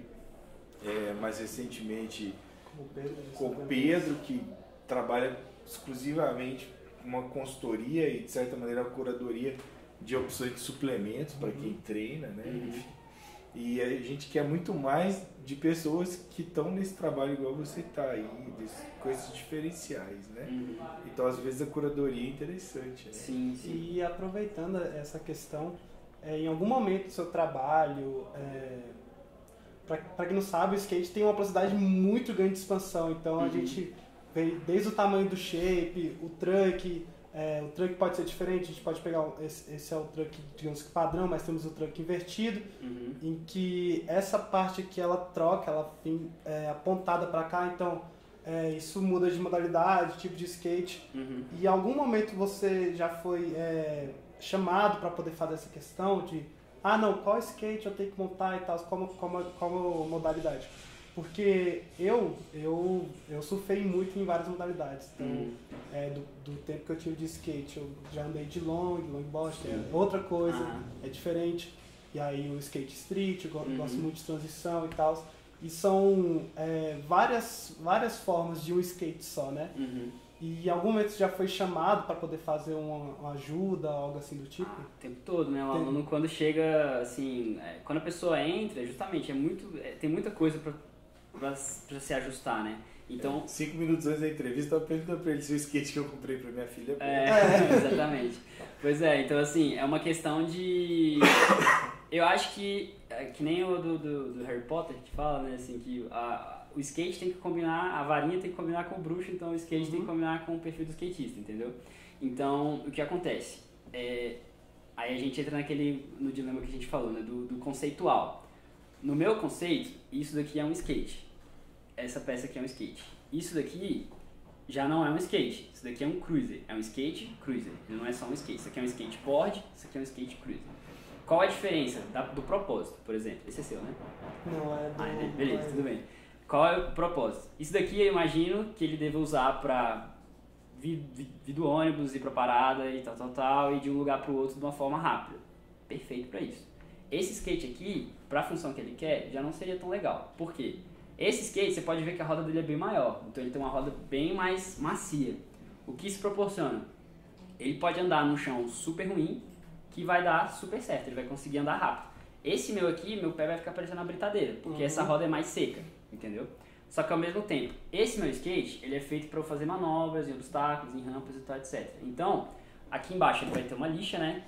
mais recentemente com o Pedro, que trabalha exclusivamente uma consultoria e, de certa maneira, uma curadoria de opções de suplementos para quem treina, né? Enfim. E a gente quer muito mais de pessoas que estão nesse trabalho igual você está aí, com esses diferenciais, né? Então, às vezes, a curadoria é interessante, né? Sim. E aproveitando essa questão, em algum momento do seu trabalho, para quem não sabe, o skate tem uma velocidade muito grande de expansão, então a gente vê desde o tamanho do shape, o truck pode ser diferente, a gente pode pegar, esse é o truck, digamos que padrão, mas temos o truck invertido, em que essa parte aqui ela troca, ela vem apontada para cá, então isso muda de modalidade, tipo de skate, e em algum momento você já foi chamado para poder fazer essa questão de qual skate eu tenho que montar e tal, como modalidade. Porque eu surfei muito em várias modalidades. Então, do tempo que eu tive de skate, eu já andei de longboard, é outra coisa, é diferente. E aí o skate street, eu gosto muito de transição e tal. E são várias formas de um skate só, né? E em algum momento você já foi chamado para poder fazer uma ajuda, algo assim do tipo? O tempo todo, né? O aluno, quando chega, assim, quando a pessoa entra, justamente, tem muita coisa para se ajustar, né? Então... 5 minutos antes da entrevista, eu perguntando para ele se o skate que eu comprei para minha filha exatamente. Pois então, assim, é uma questão de... Eu acho que nem o do Harry Potter que fala, né? Assim, que o skate tem que combinar, a varinha tem que combinar com o bruxo, então o skate tem que combinar com o perfil do skatista, entendeu? Então, o que acontece? Aí a gente entra no dilema que a gente falou, né? Do conceitual. No meu conceito, isso daqui é um skate. Essa peça aqui é um skate. Isso daqui já não é um skate. Isso daqui é um cruiser. É um skate cruiser. Ele não é só um skate. Isso aqui é um skateboard, isso aqui é um skate cruiser. Qual a diferença do propósito, por exemplo? Esse é seu, né? Não, é do... Beleza, tudo bem. Qual é o propósito? Isso daqui eu imagino que ele deva usar pra vir do ônibus, ir pra parada e tal, e de um lugar pro outro de uma forma rápida. Perfeito pra isso. Esse skate aqui, pra função que ele quer, já não seria tão legal. Por quê? Esse skate, você pode ver que a roda dele é bem maior. Então ele tem uma roda bem mais macia. O que isso proporciona? Ele pode andar num chão super ruim, que vai dar super certo. Ele vai conseguir andar rápido. Esse meu aqui, meu pé vai ficar parecendo uma britadeira, porque essa roda é mais seca, entendeu? Só que ao mesmo tempo, esse meu skate, ele é feito para eu fazer manobras em obstáculos, em rampas e tal, etc. Então, aqui embaixo ele vai ter uma lixa, né?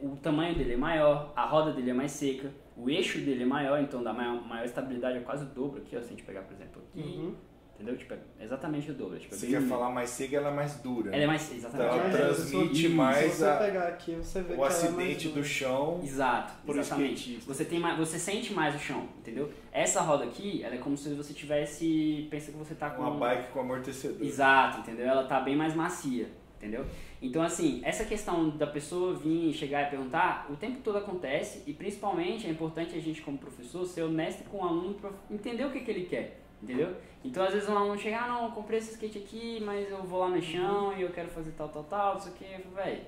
O tamanho dele é maior, a roda dele é mais seca, o eixo dele é maior, então dá maior estabilidade, é quase o dobro aqui, ó, se a gente pegar, por exemplo, aqui, entendeu? Tipo, exatamente o dobro. Tipo, você quer falar mais seca, ela é mais dura. Ela é mais, exatamente. Então ela transmite mais se você pegar aqui, você vê o acidente do chão. Exato, exatamente. Você sente mais o chão, entendeu? Essa roda aqui, ela é como se você tivesse, pensa que você tá com... uma bike com amortecedor. Exato, entendeu? Ela tá bem mais macia, entendeu? Então, assim, essa questão da pessoa vir, chegar e perguntar, o tempo todo acontece e, principalmente, é importante a gente, como professor, ser honesto com o aluno para entender o que ele quer, entendeu? Então, às vezes, um aluno chega, não, eu comprei esse skate aqui, mas eu vou lá no chão e eu quero fazer tal, não sei o que, velho.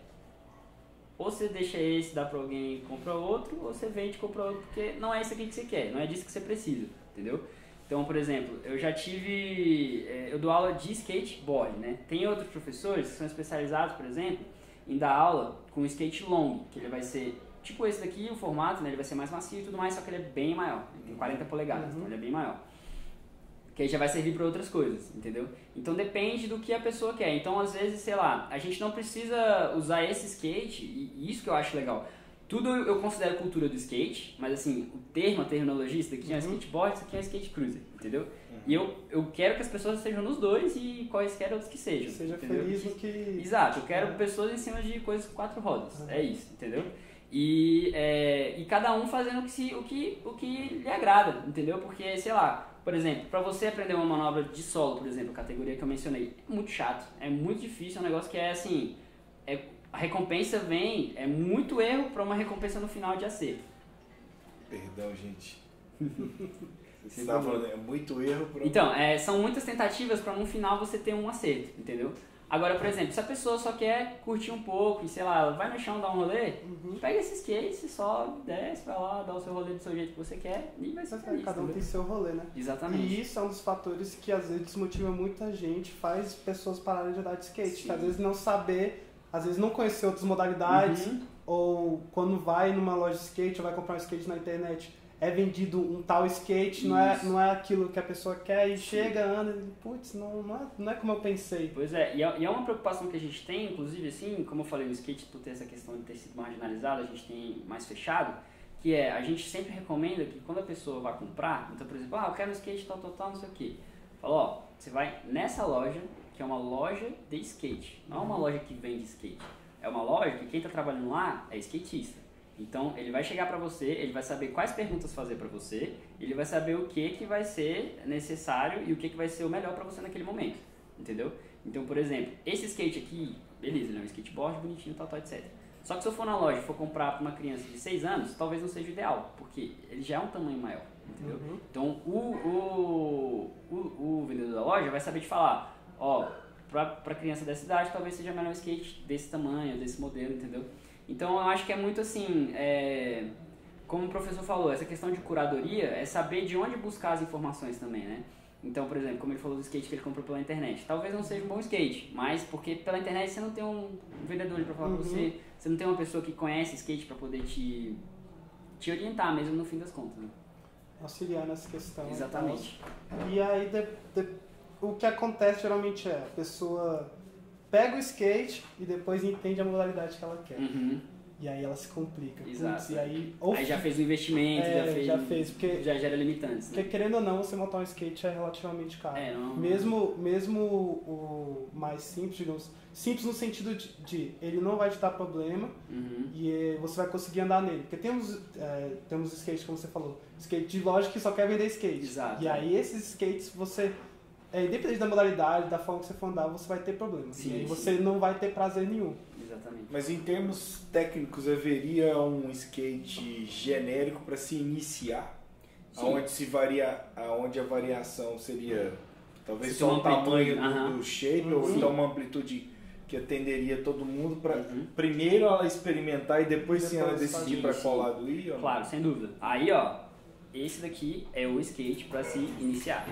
Ou você deixa esse, dá pra alguém e compra outro, ou você vende e compra outro, porque não é isso aqui que você quer, não é disso que você precisa, entendeu? Então, por exemplo, eu dou aula de skateboard, né? Tem outros professores que são especializados, por exemplo, em dar aula com um skate long, que ele vai ser tipo esse daqui, o formato, né? Ele vai ser mais macio e tudo mais, só que ele é bem maior. Ele tem 40 polegadas, então ele é bem maior. Que aí já vai servir para outras coisas, entendeu? Então depende do que a pessoa quer. Então às vezes, sei lá, a gente não precisa usar esse skate, e isso que eu acho legal. Tudo eu considero cultura do skate, mas assim, o termo, a terminologia, isso daqui é um skateboard, isso aqui é um skate cruiser, entendeu? E eu quero que as pessoas estejam nos dois e quaisquer outros que sejam. Seja entendeu? feliz no que... Exato, eu quero pessoas em cima de coisas com 4 rodas, é isso, entendeu? E cada um fazendo o que lhe agrada, entendeu? Porque, sei lá, por exemplo, para você aprender uma manobra de solo, por exemplo, a categoria que eu mencionei, é muito chato, é muito difícil, é um negócio que é assim, a recompensa vem, é muito erro para uma recompensa no final de acerto. Perdão, gente. Você estava falando, é muito erro para... Então, são muitas tentativas para no final você ter um acerto, entendeu? Agora, por exemplo, se a pessoa só quer curtir um pouco e, sei lá, vai no chão dar um rolê, pega esse skate, sobe, desce, vai lá, dá o seu rolê do seu jeito que você quer e vai ser feliz. Cada um tem seu rolê, né? Exatamente. E isso é um dos fatores que às vezes desmotiva muita gente, faz pessoas pararem de andar de skate. Que às vezes não saber, às vezes não conhecer outras modalidades, ou quando vai numa loja de skate ou vai comprar um skate na internet, é vendido um tal skate, não é aquilo que a pessoa quer e chega, anda e putz, não é como eu pensei. Pois é, e é uma preocupação que a gente tem, inclusive assim, como eu falei, o skate por ter essa questão de ter sido marginalizado, a gente tem mais fechado, que a gente sempre recomenda que quando a pessoa vai comprar, então por exemplo, eu quero um skate tal, não sei o que, fala, você vai nessa loja, que é uma loja de skate, não é uma loja que vende skate, é uma loja que quem está trabalhando lá é skatista. Então, ele vai chegar para você, ele vai saber quais perguntas fazer para você, ele vai saber o que vai ser necessário e o que vai ser o melhor para você naquele momento, entendeu? Então, por exemplo, esse skate aqui, beleza, ele é um skateboard bonitinho, tal, etc. Só que se eu for na loja e for comprar para uma criança de 6 anos, talvez não seja o ideal, porque ele já é um tamanho maior, entendeu? Então, o vendedor da loja vai saber te falar, para criança dessa idade, talvez seja melhor um skate desse tamanho, desse modelo, entendeu? Então eu acho que é muito assim, como o professor falou, essa questão de curadoria é saber de onde buscar as informações também, né? Então, por exemplo, como ele falou do skate que ele comprou pela internet, talvez não seja um bom skate, mas porque pela internet você não tem um vendedor para falar com você, você não tem uma pessoa que conhece skate para poder te orientar mesmo no fim das contas, né? Auxiliar nessa questão. Exatamente. E aí o que acontece geralmente é a pessoa pega o skate e depois entende a modalidade que ela quer. E aí ela se complica. Exato. Putz, e aí já fez o investimento, já fez, porque já gera limitantes. Porque querendo ou não, você montar um skate é relativamente caro. Não... Mesmo o mais simples, digamos, simples no sentido de ele não vai te dar problema e você vai conseguir andar nele. Porque temos skates, como você falou, skate de loja que só quer vender skate. Exato. E aí esses skates você... independente da modalidade, da forma que você for andar, você vai ter problemas. E aí você não vai ter prazer nenhum. Exatamente. Mas em termos técnicos, haveria um skate genérico para se iniciar? Onde a variação seria talvez só o tamanho do shape, ou então uma amplitude que atenderia todo mundo para primeiro ela experimentar e depois sim ela decidir para qual lado ir? Ou claro, sem dúvida. Aí, esse daqui é o skate para se iniciar.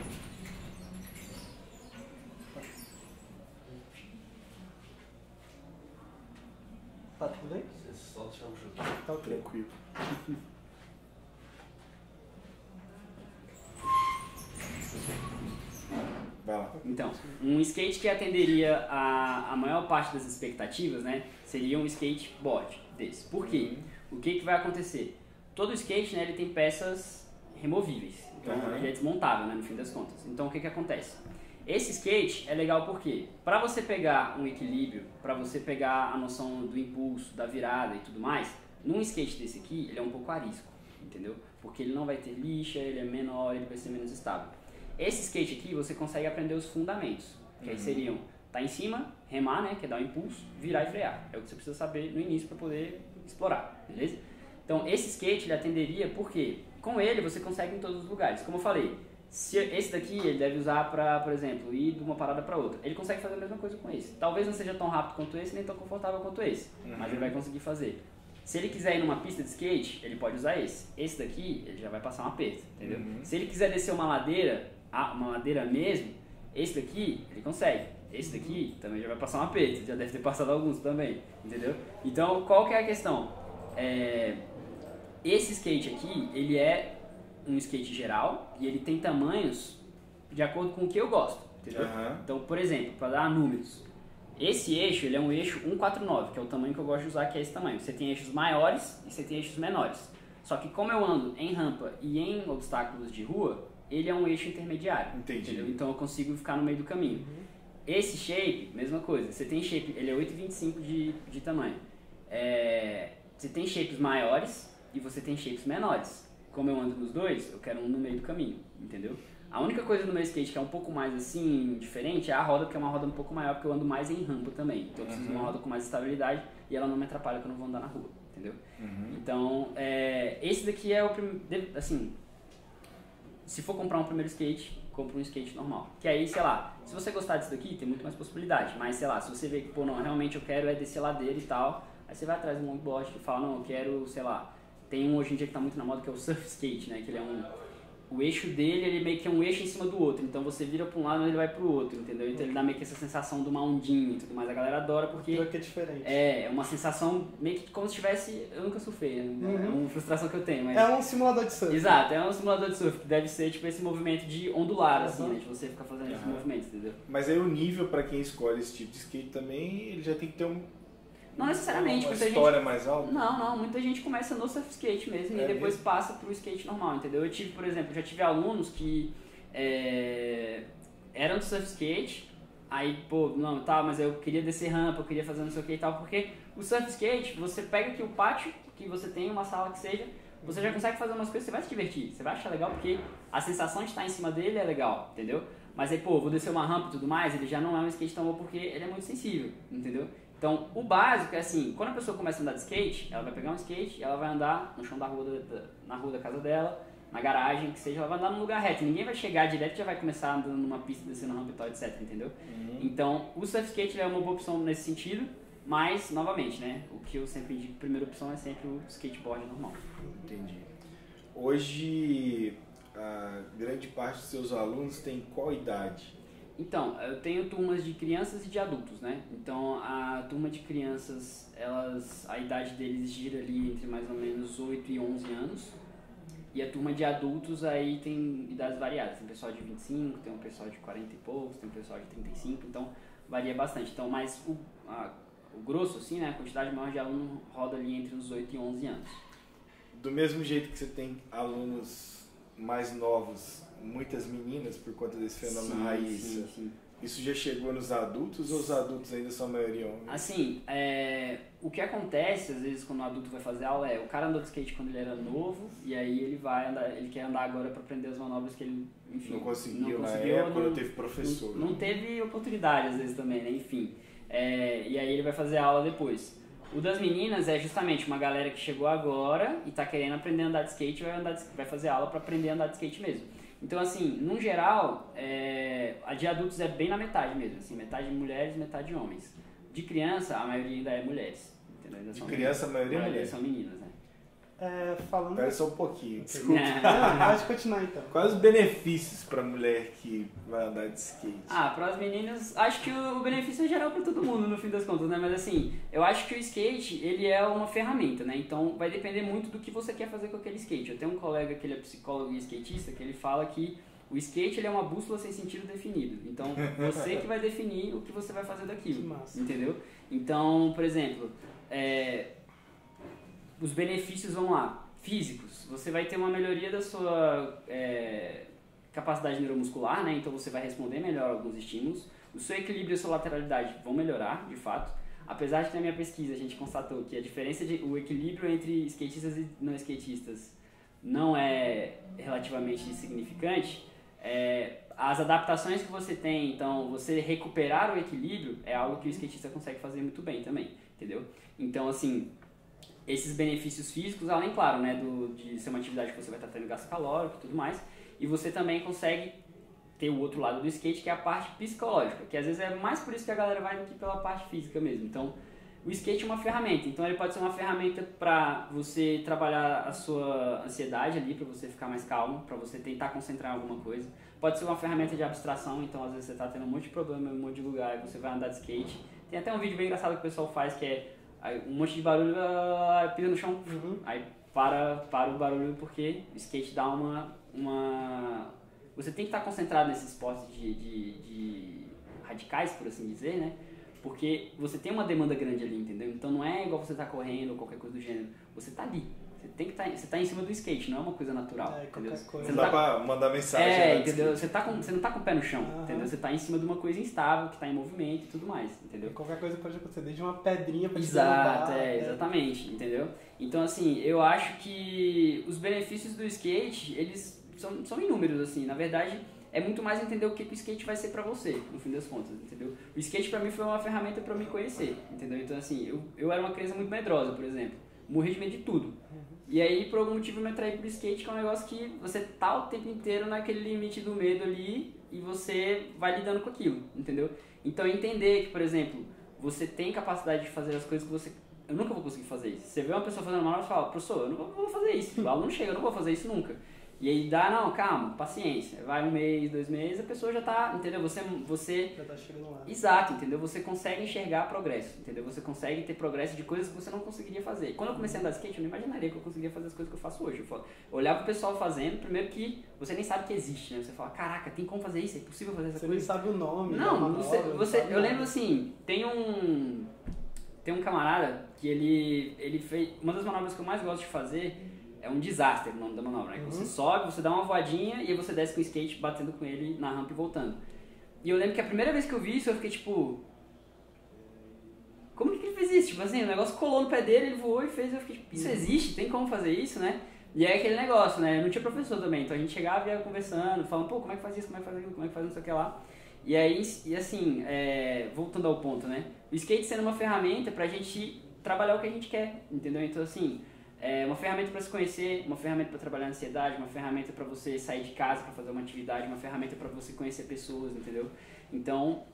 Tá tudo bem? Você só deixa um chute. Tá tranquilo. Vai lá. Então, um skate que atenderia a maior parte das expectativas, né, seria um skateboard desse. Por quê? O que vai acontecer? Todo skate, né, ele tem peças removíveis, então ele é desmontável, né, no fim das contas. Então, o que acontece? Esse skate é legal porque, para você pegar um equilíbrio, para você pegar a noção do impulso, da virada e tudo mais, num skate desse aqui, ele é um pouco arisco, entendeu? Porque ele não vai ter lixa, ele é menor, ele vai ser menos estável. Esse skate aqui, você consegue aprender os fundamentos, que aí seriam tá em cima, remar, né, que é dar um impulso, virar e frear. É o que você precisa saber no início para poder explorar, beleza? Então, esse skate, ele atenderia porque, com ele, você consegue em todos os lugares. Como eu falei, se esse daqui ele deve usar para, por exemplo, ir de uma parada para outra. Ele consegue fazer a mesma coisa com esse. Talvez não seja tão rápido quanto esse, nem tão confortável quanto esse, mas ele vai conseguir fazer. Se ele quiser ir numa pista de skate, ele pode usar esse. Esse daqui, ele já vai passar um aperto, entendeu? Se ele quiser descer uma ladeira mesmo, Esse daqui, ele consegue. Esse daqui também já vai passar um aperto, já deve ter passado alguns também, entendeu? Então, qual que é a questão? Esse skate aqui, ele é um skate geral e ele tem tamanhos de acordo com o que eu gosto, entendeu? Então, por exemplo, para dar números, esse eixo, ele é um eixo 149, que é o tamanho que eu gosto de usar, que é esse tamanho. Você tem eixos maiores e você tem eixos menores. Só que como eu ando em rampa e em obstáculos de rua, ele é um eixo intermediário. Entendi. Entendeu? Então eu consigo ficar no meio do caminho. Esse shape, mesma coisa. Você tem shape, ele é 8,25 de tamanho. Você tem shapes maiores e você tem shapes menores. Como eu ando nos dois, eu quero um no meio do caminho, entendeu? A única coisa no meu skate que é um pouco mais assim, diferente, é a roda, porque é uma roda um pouco maior, porque eu ando mais em rampa também. Então eu preciso de uma roda com mais estabilidade e ela não me atrapalha quando eu vou andar na rua, entendeu? Então, esse daqui é o primeiro, assim, se for comprar um primeiro skate, compra um skate normal. Que aí, sei lá, se você gostar disso daqui, tem muito mais possibilidade. Mas, sei lá, se você vê que, pô, não, realmente eu quero descer ladeira e tal, aí você vai atrás de um longboard que fala, não, eu quero, sei lá, tem um hoje em dia que tá muito na moda que é o surf skate, né, que ele é o eixo dele, ele meio que é um eixo em cima do outro, então você vira pra um lado e ele vai pro outro, entendeu? Então ele dá meio que essa sensação de uma ondinha e tudo mais, a galera adora porque... Porque é diferente. É uma sensação meio que como se tivesse... Eu nunca surfei, né? É uma frustração que eu tenho, mas... É um simulador de surf. Exato, é um simulador de surf, que deve ser tipo esse movimento de ondular, assim, né? De você ficar fazendo esse movimento, entendeu? Mas aí o nível pra quem escolhe esse tipo de skate também, ele já tem que ter não necessariamente, uma muita história gente... mais alta? Não, muita gente começa no surf skate mesmo e depois passa pro skate normal, entendeu? Eu tive, por exemplo, já tive alunos que eram do surf skate, aí, pô, não, tá, mas eu queria descer rampa, eu queria fazer não sei o que e tal, porque o surf skate, você pega aqui o pátio, que você tem, uma sala que seja, você já consegue fazer umas coisas, você vai se divertir, você vai achar legal porque a sensação de estar em cima dele é legal, entendeu? Mas aí, pô, vou descer uma rampa e tudo mais, ele já não é um skate tão bom porque ele é muito sensível, entendeu? Então, o básico é assim, quando a pessoa começa a andar de skate, ela vai pegar um skate e ela vai andar no chão da rua na rua da casa dela, na garagem, que seja, ela vai andar num lugar reto. Ninguém vai chegar direto e já vai começar andando numa pista, descendo rampa e tal, etc, entendeu? Então, o surf skate é uma boa opção nesse sentido, mas, novamente, né, o que eu sempre indico, a primeira opção é sempre o skateboard normal. Entendi. Hoje, a grande parte dos seus alunos tem qual idade? Então, eu tenho turmas de crianças e de adultos, né? Então, a turma de crianças, a idade deles gira ali entre mais ou menos 8 e 11 anos. E a turma de adultos aí tem idades variadas. Tem pessoal de 25, tem um pessoal de 40 e poucos, tem um pessoal de 35, então varia bastante. Então, mas o grosso, assim, né? A quantidade maior de aluno roda ali entre os 8 e 11 anos. Do mesmo jeito que você tem alunos mais novos, muitas meninas por conta desse fenômeno raiz. Sim. Isso já chegou nos adultos ou os adultos ainda são a maioria homens? Assim, o que acontece às vezes quando o adulto vai fazer aula o cara andou de skate quando ele era novo e aí ele quer andar agora para aprender as manobras que ele, enfim, não conseguiu na época, não teve professor. Não teve oportunidade às vezes também, né? Enfim. E aí ele vai fazer aula depois. O das meninas é justamente uma galera que chegou agora e tá querendo aprender a andar de skate e vai fazer aula para aprender a andar de skate mesmo. Então, assim, no geral, a de adultos é bem na metade mesmo, assim, metade de mulheres, metade de homens. De criança, a maioria ainda é mulheres, entendeu? Ainda de criança, a maioria é mulheres? São meninas, né? Falando... Espera só um pouquinho, desculpa. Pode continuar, então. Quais os benefícios para a mulher que vai andar de skate? Para as meninas, acho que o benefício é geral para todo mundo, no fim das contas, né? Mas, assim, eu acho que o skate, ele é uma ferramenta, né? Então, vai depender muito do que você quer fazer com aquele skate. Eu tenho um colega que ele é psicólogo e skatista, que ele fala que o skate ele é uma bússola sem sentido definido. Então, você que vai definir o que você vai fazer daquilo. Que massa. Entendeu? Então, por exemplo, os benefícios vão lá, físicos. Você vai ter uma melhoria da sua capacidade neuromuscular, né? Então você vai responder melhor a alguns estímulos. O seu equilíbrio e a sua lateralidade vão melhorar, de fato. Apesar de que na minha pesquisa a gente constatou que a diferença o equilíbrio entre skatistas e não skatistas não é relativamente insignificante, as adaptações que você tem, então você recuperar o equilíbrio é algo que o skatista consegue fazer muito bem também, entendeu? Então, assim, esses benefícios físicos, além, claro, né, de ser uma atividade que você vai estar tendo gasto calórico e tudo mais, e você também consegue ter o outro lado do skate, que é a parte psicológica, que às vezes é mais por isso que a galera vai do que pela parte física mesmo. Então, o skate é uma ferramenta, então ele pode ser uma ferramenta para você trabalhar a sua ansiedade ali, para você ficar mais calmo, para você tentar concentrar em alguma coisa, pode ser uma ferramenta de abstração, então às vezes você tá tendo um monte de problema em um monte de lugar e você vai andar de skate. Tem até um vídeo bem engraçado que o pessoal faz, que é um monte de barulho, pisa no chão, aí para o barulho porque o skate dá uma... Você tem que estar concentrado nesses esportes de radicais, por assim dizer, né? Porque você tem uma demanda grande ali, entendeu? Então não é igual você tá correndo ou qualquer coisa do gênero. Você tá ali. Você tá em cima do skate, não é uma coisa natural. Entendeu? Você não dá pra mandar mensagem. Entendeu? Você não tá com o pé no chão, entendeu? Você tá em cima de uma coisa instável, que tá em movimento e tudo mais, entendeu? E qualquer coisa pode acontecer, desde uma pedrinha pra te Exato, derrubar. exatamente, entendeu? Então, assim, eu acho que os benefícios do skate, eles são inúmeros, assim. Na verdade, é muito mais entender o que o skate vai ser pra você, no fim das contas, entendeu? O skate pra mim foi uma ferramenta pra me conhecer, entendeu? Então, assim, eu era uma criança muito medrosa, por exemplo. Morri de medo de tudo. E aí, por algum motivo, eu me atraí pro skate, que é um negócio que você tá o tempo inteiro naquele limite do medo ali e você vai lidando com aquilo, entendeu? Então, entender que, por exemplo, você tem capacidade de fazer as coisas que você... Eu nunca vou conseguir fazer isso. Você vê uma pessoa fazendo manobra e fala, professor, eu não vou fazer isso. O aluno chega, eu não vou fazer isso nunca. E aí não, calma, paciência. Vai 1 mês, 2 meses, a pessoa já tá, entendeu? Você Já tá chegando lá. Exato, entendeu? Você consegue enxergar progresso, entendeu? Você consegue ter progresso de coisas que você não conseguiria fazer. Quando eu comecei a andar de skate, eu não imaginaria que eu conseguiria fazer as coisas que eu faço hoje. Eu olhava o pessoal fazendo, primeiro que você nem sabe que existe, né? Você fala, caraca, tem como fazer isso? É possível fazer essa Você coisa? nem sabe o nome. Não, eu lembro assim, tem um camarada que ele fez, uma das manobras que eu mais gosto de fazer é um Disaster, o nome da manobra, né? Você sobe, você dá uma voadinha e aí você desce com o skate batendo com ele na rampa e voltando. E eu lembro que a primeira vez que eu vi isso, eu fiquei tipo... Como que ele fez isso? Tipo assim, o negócio colou no pé dele, ele voou e fez, eu fiquei tipo, isso existe? Tem como fazer isso, né? E aí aquele negócio, né? Eu não tinha professor também, então a gente chegava e ia conversando, falando, pô, como é que faz isso, como é que faz aquilo, como é que faz não sei o que lá. E aí, e assim, voltando ao ponto, né? O skate sendo uma ferramenta pra gente trabalhar o que a gente quer, entendeu? Então assim... É uma ferramenta para se conhecer, uma ferramenta para trabalhar a ansiedade, uma ferramenta para você sair de casa para fazer uma atividade, uma ferramenta para você conhecer pessoas, entendeu? Então,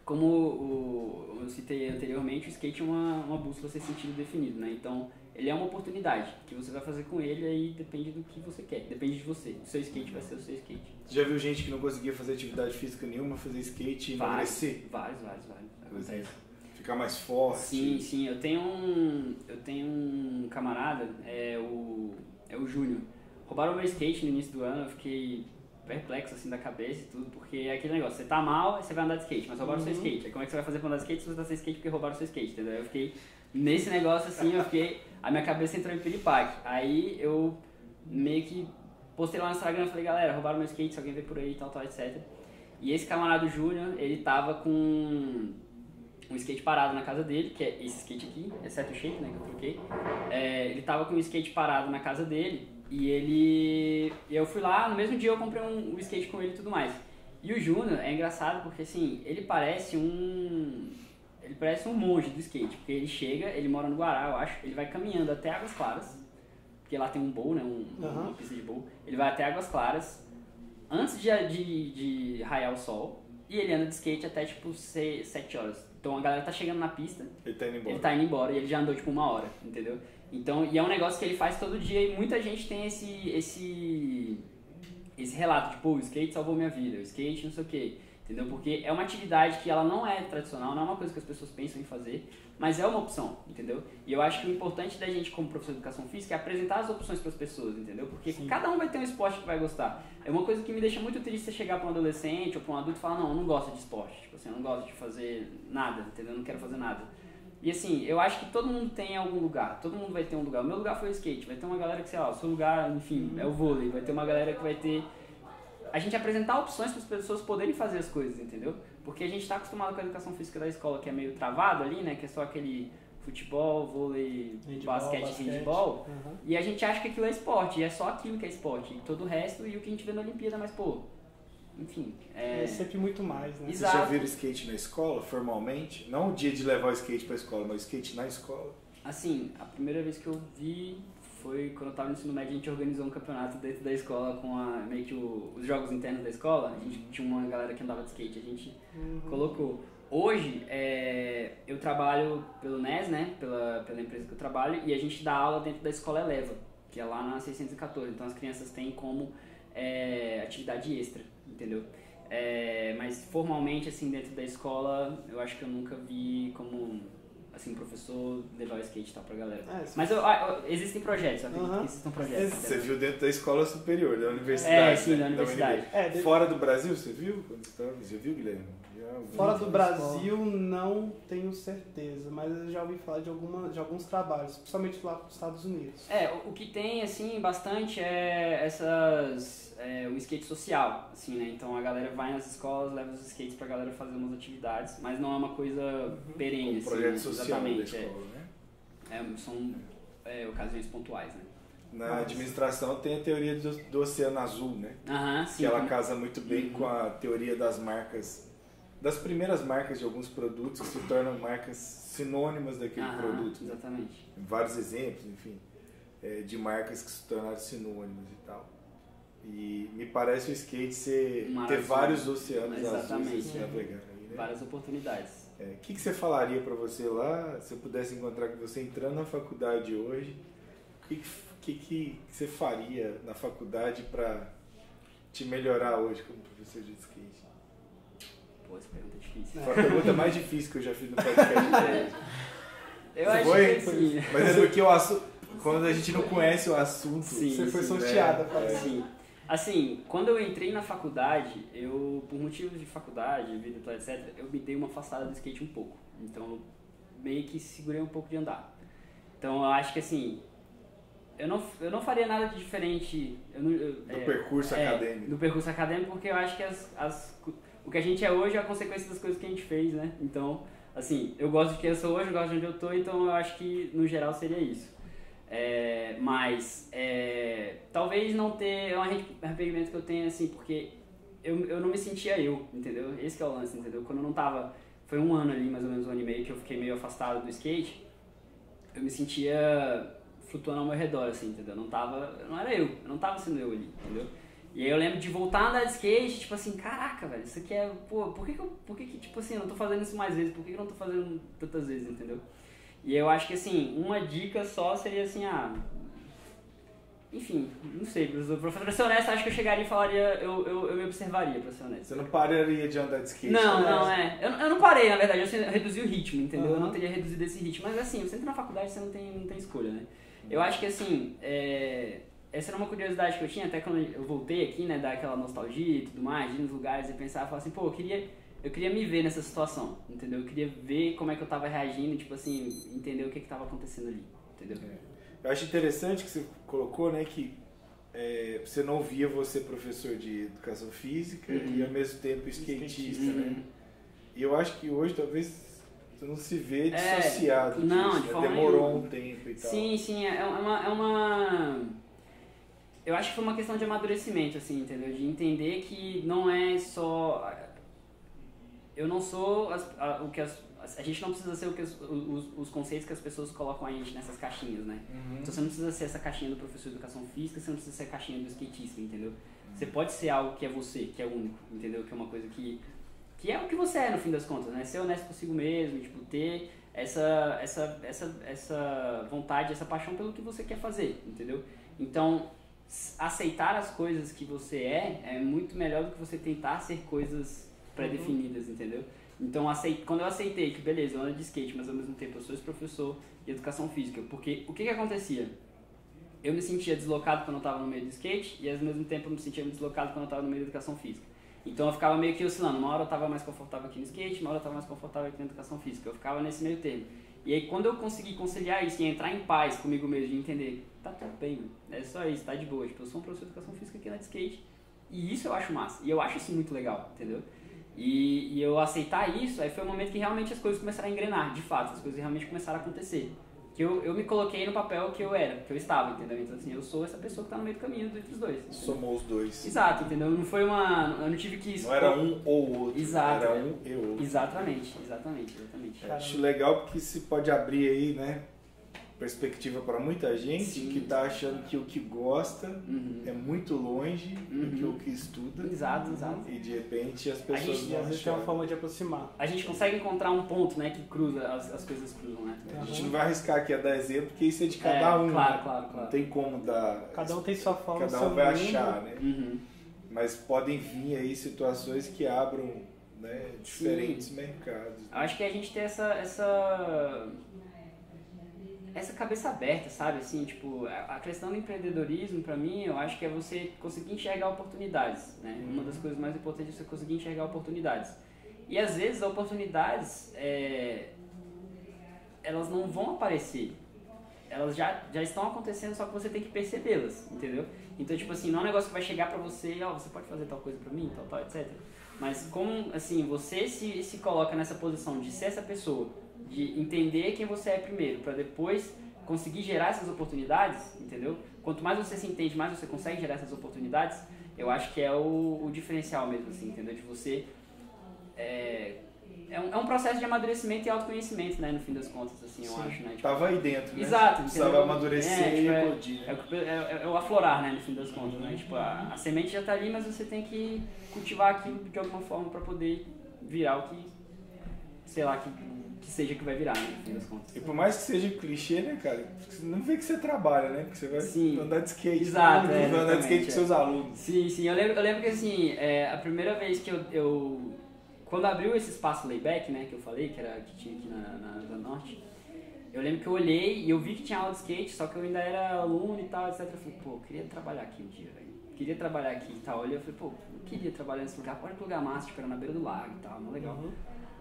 como eu citei anteriormente, o skate é uma bússola sem sentido definido, né? Então, ele é uma oportunidade que você vai fazer com ele, aí depende do que você quer, depende de você. O seu skate vai ser o seu skate. Você já viu gente que não conseguia fazer atividade física nenhuma, fazer skate e emagrecer? Vários. Acontece. Ficar mais forte. Sim, eu tenho um camarada, é o Júnior. Roubaram meu skate no início do ano, eu fiquei perplexo assim da cabeça e tudo, porque é aquele negócio, você tá mal, você vai andar de skate, mas roubaram o seu skate. Aí como é que você vai fazer pra andar de skate se você tá sem skate porque roubaram o seu skate, entendeu? Eu fiquei nesse negócio assim, a minha cabeça entrou em piripaque. Aí eu meio que postei lá no Instagram e falei, galera, roubaram meu skate, se alguém vê por aí, tal, etc. E esse camarada Júnior, ele tava com um skate parado na casa dele, que é esse skate aqui, exceto o shape, né, que eu troquei. Ele tava com um skate parado na casa dele e eu fui lá, no mesmo dia eu comprei um skate com ele e tudo mais. E o Júnior é engraçado porque assim, ele parece um monge do skate, porque ele chega, ele mora no Guará, eu acho, ele vai caminhando até Águas Claras, porque lá tem um bowl, né, uma pista de bowl, ele vai até Águas Claras, antes de raiar o sol, e ele anda de skate até tipo 7 horas. Então a galera tá chegando na pista, ele tá indo embora e ele já andou tipo 1 hora, entendeu? Então, e é um negócio que ele faz todo dia e muita gente tem esse relato de, pô, o skate salvou minha vida, o skate não sei o quê, entendeu? Porque é uma atividade que ela não é tradicional, não é uma coisa que as pessoas pensam em fazer, mas é uma opção, entendeu? E eu acho que o importante da gente como professor de educação física é apresentar as opções para as pessoas, entendeu? Porque cada um vai ter um esporte que vai gostar. É uma coisa que me deixa muito triste você chegar para um adolescente ou para um adulto e falar, não, eu não gosto de esporte, tipo assim, eu não gosto de fazer nada, entendeu? Eu não quero fazer nada. E assim, eu acho que todo mundo tem algum lugar, todo mundo vai ter um lugar. O meu lugar foi o skate, vai ter uma galera que, sei lá, o seu lugar, enfim, é o vôlei, vai ter uma galera que vai ter... A gente apresentar opções para as pessoas poderem fazer as coisas, entendeu? Porque a gente está acostumado com a educação física da escola, que é meio travado ali, né? Que é só aquele futebol, vôlei, basquete, handball. E a gente acha que aquilo é esporte, e é só aquilo que é esporte. E todo o resto, e o que a gente vê na Olimpíada, mas pô... Enfim, é sempre muito mais, né? Exato. Você já viu skate na escola, formalmente? Não o dia de levar o skate pra escola, mas o skate na escola? Assim, a primeira vez que eu vi foi quando eu tava no ensino médio, a gente organizou um campeonato dentro da escola com meio que os jogos internos da escola. A gente tinha uma galera que andava de skate, a gente colocou. Hoje, eu trabalho pelo NES, né? Pela empresa que eu trabalho, e a gente dá aula dentro da escola Eleva, que é lá na 614. Então as crianças têm como atividade extra, entendeu? Mas formalmente, assim, dentro da escola, eu acho que eu nunca vi como, assim, um professor levar o skate e tal pra galera. Mas existem projetos, acredito que existam projetos. Você viu dentro da escola superior, da universidade. Sim, da universidade. Fora do Brasil, você viu? Você viu, Guilherme? Fora do Brasil, não tenho certeza, mas eu já ouvi falar de alguns trabalhos, principalmente lá nos Estados Unidos. O que tem, assim, bastante o skate social, assim, né? Então a galera vai nas escolas, leva os skates pra galera fazer umas atividades, mas não é uma coisa perene, assim. Projeto social exatamente, da escola, né? São ocasiões pontuais, né? Na administração tem a teoria do Oceano Azul, né? Sim. Que ela casa muito bem com a teoria das marcas, das primeiras marcas de alguns produtos que se tornam marcas sinônimas daquele produto. Exatamente. Vários exemplos, enfim, de marcas que se tornaram sinônimas e tal. E me parece o skate ter vários oceanos azuis assim, navegando aí, né? Várias oportunidades. O que você falaria para você lá, se eu pudesse encontrar com você entrando na faculdade hoje, o que você faria na faculdade para te melhorar hoje como professor de skate? Pô, essa pergunta é difícil. Foi a pergunta mais difícil que eu já fiz no podcast. Eu acho que sim. Mas é porque quando a gente não conhece o assunto, você foi sorteada. Sim. Assim, quando eu entrei na faculdade, por motivos de faculdade, vida, etc., eu me dei uma afastada do skate um pouco. Então, eu meio que segurei um pouco de andar. Então, eu acho que, assim, eu não faria nada de diferente do percurso acadêmico. Do percurso acadêmico, porque eu acho que o que a gente é hoje é a consequência das coisas que a gente fez, né? Então, assim, eu gosto de quem eu sou hoje, eu gosto de onde eu tô, então eu acho que, no geral, seria isso. Mas talvez não ter um arrependimento que eu tenho, assim, porque eu não me sentia eu, entendeu? Esse que é o lance, entendeu? Quando eu não tava, foi um ano ali, mais ou menos um ano e meio, que eu fiquei meio afastado do skate, eu me sentia flutuando ao meu redor, assim, entendeu? Não era eu não tava sendo eu ali, entendeu? E aí eu lembro de voltar a andar de skate, tipo assim, caraca, velho, isso aqui por que tipo assim, eu não tô fazendo isso mais vezes, por que eu não tô fazendo tantas vezes, entendeu? E eu acho que, assim, uma dica só seria assim, enfim, não sei, pra ser honesto, acho que eu chegaria e falaria, eu me observaria, pra ser honesto. Você não pararia de andar de skate? Não, eu não parei, na verdade, eu reduzi o ritmo, entendeu? Eu não teria reduzido esse ritmo, mas assim, você entra na faculdade, você não tem escolha, né? Eu acho que, assim, essa era uma curiosidade que eu tinha, até quando eu voltei aqui, né, dar aquela nostalgia e tudo mais, ir nos lugares e pensar, falar assim, pô, eu queria me ver nessa situação, entendeu? Eu queria ver como é que eu tava reagindo, tipo assim, entender o que tava acontecendo ali, entendeu? Eu acho interessante que você colocou, né, que você não via você professor de educação física e ao mesmo tempo skatista, né? E eu acho que hoje talvez você não se vê dissociado disso, não, de forma demorou nenhuma. Um tempo e tal. Sim, é uma... Eu acho que foi uma questão de amadurecimento, assim, entendeu? De entender que não é só... Eu não sou o que a gente não precisa ser os conceitos que as pessoas colocam a gente nessas caixinhas, né? Então você não precisa ser essa caixinha do professor de educação física, você não precisa ser a caixinha do skatista, entendeu? Você pode ser algo que é você, que é único, entendeu? Que é uma coisa que é o que você é no fim das contas, né? Ser honesto consigo mesmo, tipo, ter essa vontade, essa paixão pelo que você quer fazer, entendeu? Então, aceitar as coisas que você é muito melhor do que você tentar ser coisas pré-definidas, entendeu? Então, quando eu aceitei que, beleza, eu ando de skate, mas ao mesmo tempo eu sou esse professor de educação física, porque o que acontecia? Eu me sentia deslocado quando eu estava no meio do skate e ao mesmo tempo eu me sentia deslocado quando eu estava no meio da educação física. Então eu ficava meio que oscilando, uma hora eu estava mais confortável aqui no skate, uma hora eu estava mais confortável aqui na educação física, eu ficava nesse meio termo. E aí quando eu consegui conciliar isso e entrar em paz comigo mesmo, de entender, tá tudo bem, mano, é só isso, tá de boa, tipo, eu sou um professor de educação física aqui na de skate, e isso eu acho massa, e eu acho isso muito legal, entendeu? E eu aceitar isso, aí foi o momento que realmente as coisas começaram a engrenar, de fato, as coisas realmente começaram a acontecer. Que eu me coloquei no papel que eu era, que eu estava, entendeu? Então assim, eu sou essa pessoa que está no meio do caminho entre os dois. Entendeu? Somos os dois. Exato, entendeu? Não foi eu não tive que... Não era um ou outro, exato, era um e outro. Exatamente. Acho legal porque se pode abrir aí, né, perspectiva para muita gente. Sim. Que está achando que o que gosta é muito longe do que o que estuda. Exato. E de repente as pessoas às vezes tem uma forma de aproximar. A gente consegue encontrar um ponto, né, que cruza, as coisas cruzam, né? A gente não vai arriscar aqui a dar exemplo, porque isso é de cada um. Claro. Não tem como dar... Cada um tem sua forma, cada um vai achar, né? Mas podem vir aí situações que abram, né, diferentes mercados. Acho que a gente tem essa cabeça aberta, sabe? Assim, tipo, a questão do empreendedorismo, pra mim, eu acho que é você conseguir enxergar oportunidades, né? Uma das coisas mais importantes é você conseguir enxergar oportunidades. E às vezes as oportunidades, elas não vão aparecer. Elas já estão acontecendo, só que você tem que percebê-las, entendeu? Então, tipo assim, não é um negócio que vai chegar pra você, você pode fazer tal coisa pra mim, tal, etc. Mas como, assim, você se coloca nessa posição de ser essa pessoa, de entender quem você é primeiro, para depois conseguir gerar essas oportunidades, entendeu? Quanto mais você se entende, mais você consegue gerar essas oportunidades, eu acho que é o diferencial mesmo, assim, entendeu? De você... É um processo de amadurecimento e autoconhecimento, né, no fim das contas, assim, eu acho, né? Tipo, tava aí dentro, né? Exato. Precisava amadurecer e eclodir. É o aflorar, né, no fim das contas, né? Tipo, a semente já tá ali, mas você tem que cultivar aquilo de alguma forma para poder virar o que, sei lá, que seja que vai virar, né, no fim das contas. E por mais que seja clichê, né, cara? Você não vê que você trabalha, né? Porque você vai andar de skate. Exato, vai andar de skate com seus alunos. Sim. Eu lembro que, assim, a primeira vez que eu quando abriu esse espaço layback, né, que eu falei, que tinha aqui na Zona Norte, eu lembro que eu olhei e eu vi que tinha aula de skate, só que eu ainda era aluno e tal, etc. Eu falei, pô, eu queria trabalhar aqui um dia, velho. Queria trabalhar aqui e tal. Eu falei, pô, eu queria trabalhar nesse lugar. Olha que lugar massa, tipo, era na beira do lago e tal, muito legal.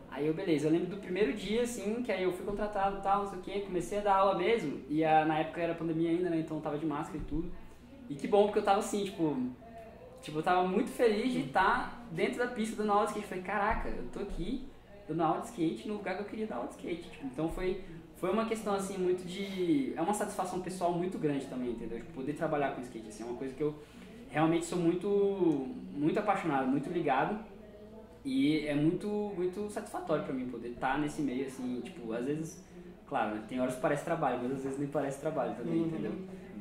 Aí beleza, eu lembro do primeiro dia, assim, que aí eu fui contratado e tal, não sei o quê, comecei a dar aula mesmo, e na época era pandemia ainda, né, então eu tava de máscara e tudo. E que bom, porque eu tava assim, tipo, eu tava muito feliz de estar dentro da pista dando aula de skate. Eu falei, caraca, eu tô aqui dando aula de skate no lugar que eu queria dar aula de skate. Tipo, então foi uma questão, assim, muito de... É uma satisfação pessoal muito grande também, entendeu? Tipo, poder trabalhar com skate, assim, é uma coisa que eu realmente sou muito apaixonado, muito ligado. E é muito satisfatório pra mim poder estar nesse meio, assim, tipo, às vezes... Claro, né, tem horas que parece trabalho, mas às vezes nem parece trabalho também, entendeu?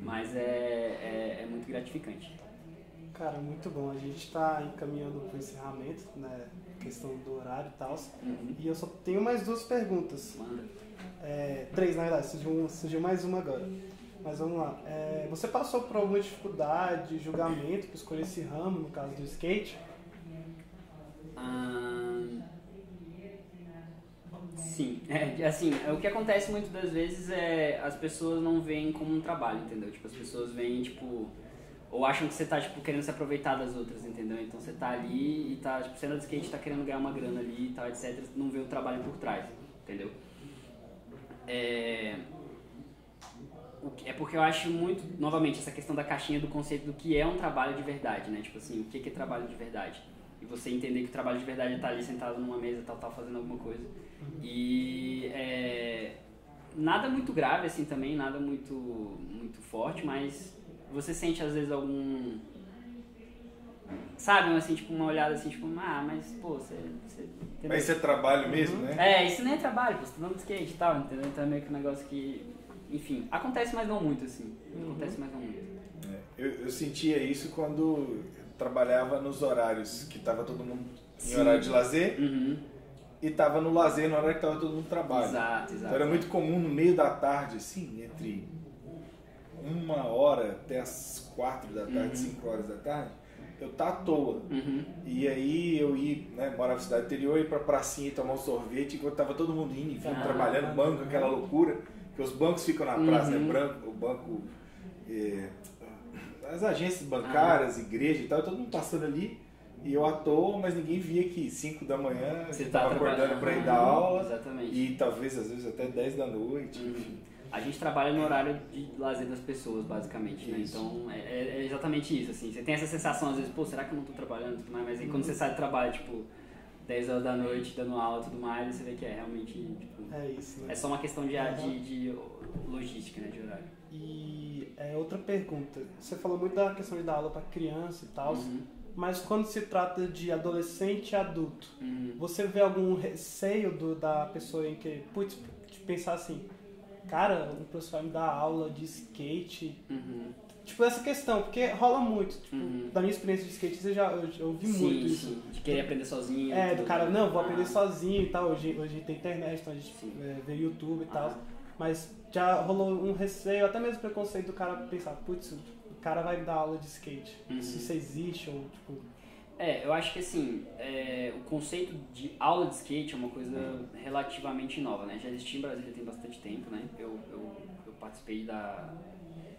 Mas é muito gratificante. Cara, muito bom. A gente está encaminhando para o encerramento, né? Questão do horário e tal. E eu só tenho mais 2 perguntas. Manda. 3, na verdade. Surgiu mais uma agora. Mas vamos lá. Você passou por alguma dificuldade, julgamento para escolher esse ramo, no caso do skate? Sim. Assim, o que acontece muitas das vezes é as pessoas não veem como um trabalho, entendeu? Tipo, as pessoas veem, tipo... Ou acham que você tá, tipo, querendo se aproveitar das outras, entendeu? Então você tá ali e tá, tipo, sendo de skate, tá querendo ganhar uma grana ali e tal, etc. Não vê o trabalho por trás, entendeu? É porque eu acho muito, novamente, essa questão da caixinha do conceito do que é um trabalho de verdade, né? Tipo assim, o que é trabalho de verdade? E você entender que o trabalho de verdade é estar ali sentado numa mesa, tal, fazendo alguma coisa. E nada muito grave, assim, também, nada muito forte, mas... Você sente às vezes algum... Sabe, assim, tipo, uma olhada assim, tipo, mas, pô, você mas isso é trabalho mesmo, né? Isso nem é trabalho, pô, você tá andando de skate e tal, entendeu? Então é meio que um negócio que... Enfim, acontece, mas não muito, assim. Acontece, mas não muito. Eu sentia isso quando eu trabalhava nos horários que tava todo mundo em horário de lazer. E tava no lazer no horário que tava todo mundo no trabalho. Exato. Então era muito comum no meio da tarde, assim, entre 1h até as 4 da tarde, 5 horas da tarde, eu tá à toa. E aí eu ia, né, morava na cidade interior, ia pra pracinha e tomar um sorvete, enquanto tava todo mundo indo e vindo, trabalhando, banco, aquela loucura, que os bancos ficam na praça, né, o banco, as agências bancárias, igreja e tal, todo mundo passando ali, e eu à toa, mas ninguém via que 5 da manhã você tava acordando pra ir dar aula. Exatamente. E talvez, às vezes, até 10 da noite, enfim. A gente trabalha no horário de lazer das pessoas, basicamente, né? Então, é exatamente isso, assim. Você tem essa sensação, às vezes, pô, será que eu não tô trabalhando e tudo mais? Mas aí quando você sai do trabalho, tipo, 10 horas da noite, dando aula e tudo mais, você vê que é realmente, tipo... É isso, né? É só uma questão de logística, né, de horário. E outra pergunta. Você falou muito da questão de dar aula para criança e tal, mas quando se trata de adolescente e adulto, você vê algum receio da pessoa em que, de pensar assim, cara, o professor vai me dar aula de skate. Uhum. Tipo, essa questão, porque rola muito. Tipo, Uhum. da minha experiência de skate, eu ouvi muito isso. Sim, de querer aprender sozinho. É, tudo. do cara, não, vou aprender sozinho e tal. Hoje tem internet, então a gente Sim. vê YouTube e tal. Mas já rolou um receio, até mesmo preconceito do cara pensar, putz, o cara vai me dar aula de skate. Se isso existe, ou tipo... Eu acho que assim, o conceito de aula de skate é uma coisa relativamente nova, né? Já existia em Brasília tem bastante tempo, né? Eu participei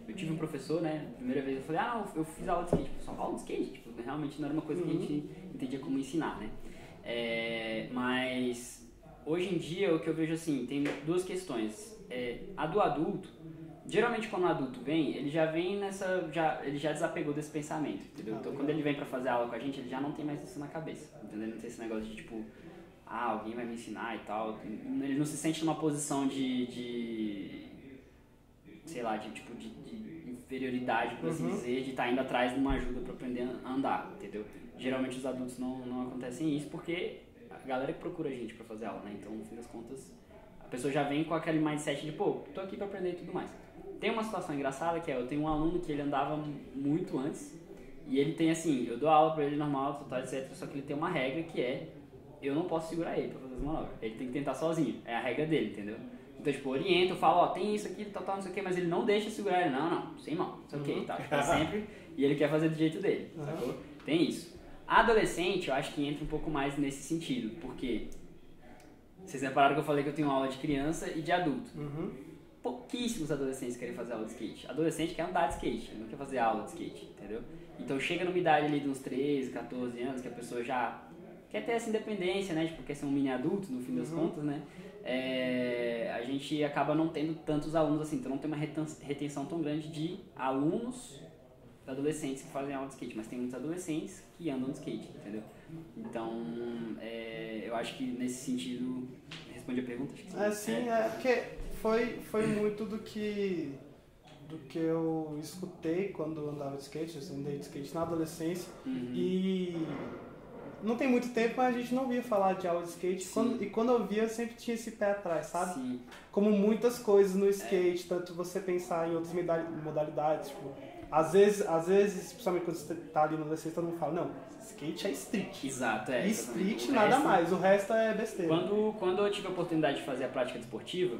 eu tive um professor, né? Primeira vez eu falei, eu fiz aula de skate. Só aula de skate? Tipo, realmente não era uma coisa que a gente entendia como ensinar, né? Mas hoje em dia o que eu vejo assim, tem duas questões. A do adulto, geralmente quando o adulto vem, ele já vem ele já desapegou desse pensamento, entendeu? Então quando ele vem pra fazer aula com a gente, ele já não tem mais isso na cabeça, entendeu? Não tem esse negócio de tipo, alguém vai me ensinar e tal. Ele não se sente numa posição sei lá, de inferioridade, por assim dizer, de estar indo atrás de uma ajuda pra aprender a andar, entendeu? Geralmente os adultos não acontecem isso porque a galera que procura a gente pra fazer aula, né? Então, no fim das contas, a pessoa já vem com aquele mindset de, tô aqui pra aprender e tudo mais. Tem uma situação engraçada que eu tenho um aluno que ele andava muito antes e ele tem assim, eu dou aula pra ele normal, total, etc, só que ele tem uma regra que eu não posso segurar ele pra fazer as manobras, ele tem que tentar sozinho, é a regra dele, entendeu? Então, tipo, eu oriento, eu falo, tem isso aqui, tal, não sei o que, mas ele não deixa segurar ele, não, sem mão, não sei o que, tá, tipo, sempre, e ele quer fazer do jeito dele, sacou? Tem isso. Adolescente, eu acho que entra um pouco mais nesse sentido, porque vocês repararam que eu falei que eu tenho aula de criança e de adulto. Pouquíssimos adolescentes querem fazer aula de skate. Adolescente quer andar de skate, ele não quer fazer aula de skate, entendeu? Então chega numa idade ali de uns 13, 14 anos, que a pessoa já quer ter essa independência, né? Tipo, quer ser um mini adulto, no fim das contas, né? A gente acaba não tendo tantos alunos assim, então não tem uma retenção tão grande de alunos adolescentes que fazem aula de skate, mas tem muitos adolescentes que andam de skate, entendeu? Então, eu acho que nesse sentido, responde a pergunta? Acho que sim. Porque foi muito do que eu escutei quando andava de skate, eu andei de skate na adolescência, e não tem muito tempo, mas a gente não via falar de aula de skate, e quando eu via, eu sempre tinha esse pé atrás, sabe? Sim. Como muitas coisas no skate, tanto você pensar em outras modalidades, tipo, às vezes, principalmente quando você tá ali no adolescente, todo mundo fala, não, skate é street. Exato, E street nada mais, o resto é besteira. Quando eu tive a oportunidade de fazer a prática desportiva,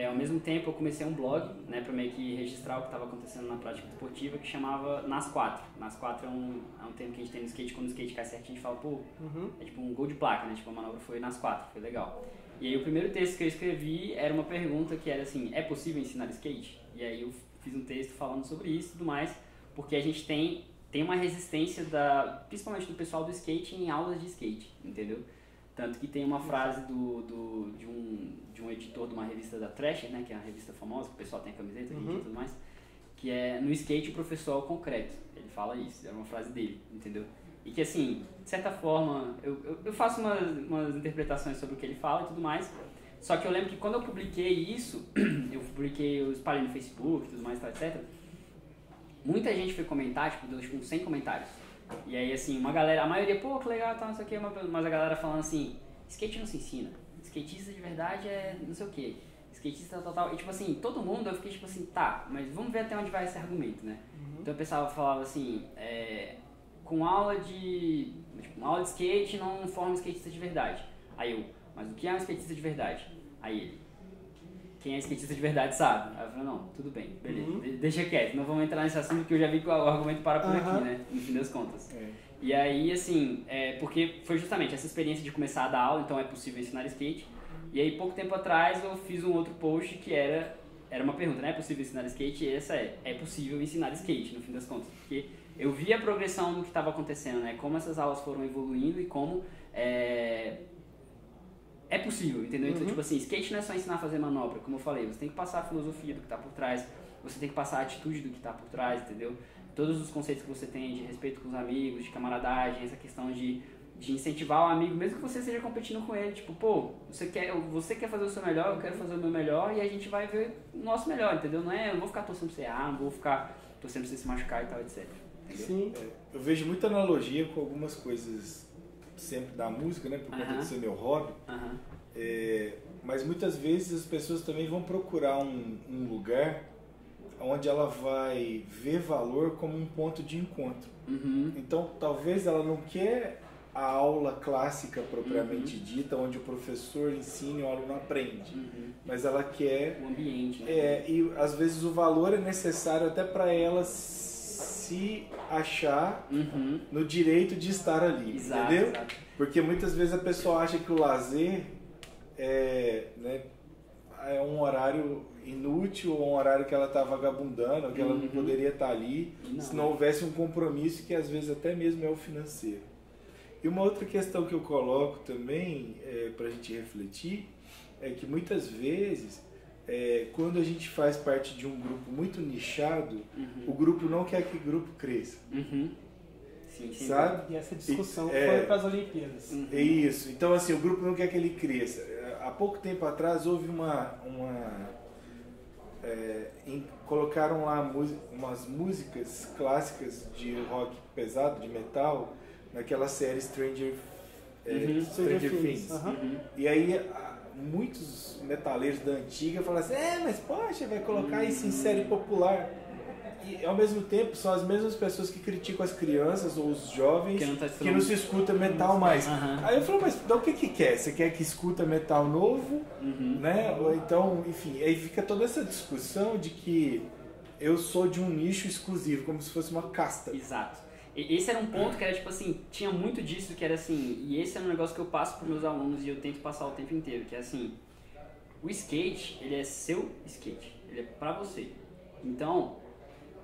ao mesmo tempo eu comecei um blog, né, para meio que registrar o que estava acontecendo na prática desportiva, que chamava Nas 4. Nas 4 é um termo que a gente tem no skate, quando o skate cai certinho, a gente fala, é tipo um gol de placa, né, tipo a manobra foi nas 4, foi legal. E aí o primeiro texto que eu escrevi era uma pergunta que era assim, é possível ensinar skate? E aí eu fiz um texto falando sobre isso e tudo mais, porque a gente tem uma resistência principalmente do pessoal do skate em aulas de skate, entendeu? Tanto que tem uma frase de um editor de uma revista da Thrasher, né, que é uma revista famosa, que o pessoal tem a camiseta e tudo mais, que é, no skate o professor é o concreto. Ele fala isso, é uma frase dele, entendeu? E que assim, de certa forma, eu faço umas interpretações sobre o que ele fala e tudo mais, só que eu lembro que quando eu publiquei isso, eu espalhei no Facebook e tudo mais, etc., muita gente foi comentar, tipo, deu uns 100 comentários. E aí, assim, a maioria, que legal, tal, não sei o que, mas a galera falando assim, skate não se ensina, skatista de verdade é não sei o que, skatista tal, e tipo assim, todo mundo, eu fiquei tipo assim, tá, mas vamos ver até onde vai esse argumento, né? Então o pessoal falava assim, com aula de skate não forma skatista de verdade. Aí mas o que é um skatista de verdade? Aí ele, quem é skatista de verdade sabe. Aí eu falei, não, tudo bem, beleza, deixa quieto, não vamos entrar nesse assunto porque eu já vi que o argumento para por aqui, né, no fim das contas. E aí, assim, porque foi justamente essa experiência de começar a dar aula, então é possível ensinar skate. E aí, pouco tempo atrás, eu fiz um outro post que era uma pergunta, né, é possível ensinar skate? E essa é possível ensinar skate, no fim das contas. Porque eu vi a progressão do que estava acontecendo, né, como essas aulas foram evoluindo e como é possível, entendeu? Então, tipo assim, skate não é só ensinar a fazer manobra, como eu falei, você tem que passar a filosofia do que está por trás, você tem que passar a atitude do que está por trás, entendeu? Todos os conceitos que você tem de respeito com os amigos, de camaradagem, essa questão de incentivar o amigo, mesmo que você esteja competindo com ele, tipo, você quer fazer o seu melhor, eu quero fazer o meu melhor, e a gente vai ver o nosso melhor, entendeu? Eu não vou ficar torcendo pra você, não vou ficar torcendo pra você se machucar e tal, etc. Entendeu? Sim. Eu vejo muita analogia com algumas coisas sempre da música, né? Por conta de ser meu hobby. Mas muitas vezes as pessoas também vão procurar um lugar onde ela vai ver valor como um ponto de encontro. Então, talvez ela não quer a aula clássica propriamente dita, onde o professor ensina e o aluno aprende. Mas ela quer... o ambiente. E às vezes o valor é necessário até para ela se achar no direito de estar ali, entendeu? Exato. Porque muitas vezes a pessoa acha que o lazer é um horário inútil, ou um horário que ela está vagabundando, ou que ela não poderia estar ali, se não houvesse um compromisso que às vezes até mesmo é o financeiro. E uma outra questão que eu coloco também, para a gente refletir, é que muitas vezes, quando a gente faz parte de um grupo muito nichado, o grupo não quer que o grupo cresça. Sim. Sabe? E essa discussão foi para as Olimpíadas. É isso. Então, assim, o grupo não quer que ele cresça. Há pouco tempo atrás houve colocaram lá umas músicas clássicas de rock pesado, de metal, naquela série Stranger Things. E aí muitos metaleiros da antiga falaram assim, mas poxa, vai colocar isso em série popular. E ao mesmo tempo são as mesmas pessoas que criticam as crianças ou os jovens que não se escuta metal mais. Aí eu falo, mas então o que quer? Você quer que escuta metal novo? Né? Ou então, enfim, aí fica toda essa discussão de que eu sou de um nicho exclusivo, como se fosse uma casta. Exato. Esse era um ponto que era tipo assim, tinha muito disso que era assim, e esse é um negócio que eu passo para meus alunos e eu tento passar o tempo inteiro, que é assim, o skate, ele é seu skate, ele é pra você. Então,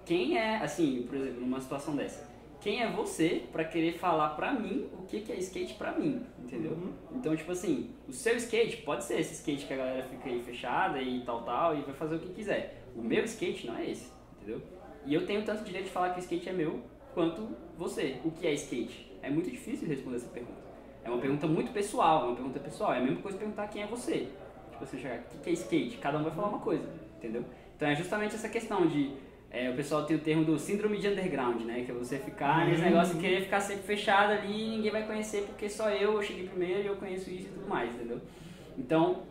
quem é, assim, por exemplo, numa situação dessa, quem é você pra querer falar pra mim o que é skate pra mim, entendeu? Então, tipo assim, o seu skate pode ser esse skate que a galera fica aí fechada e tal, e vai fazer o que quiser. O meu skate não é esse, entendeu? E eu tenho tanto direito de falar que o skate é meu, quanto você. O que é skate? É muito difícil responder essa pergunta. É uma pergunta muito pessoal, É a mesma coisa perguntar quem é você. Tipo, você chegar, o que é skate? Cada um vai falar uma coisa, entendeu? Então é justamente essa questão de... o pessoal tem o termo do síndrome de underground, né? Que é você ficar nesse negócio de querer ficar sempre fechado ali e ninguém vai conhecer porque só eu cheguei primeiro e eu conheço isso e tudo mais, entendeu? Então,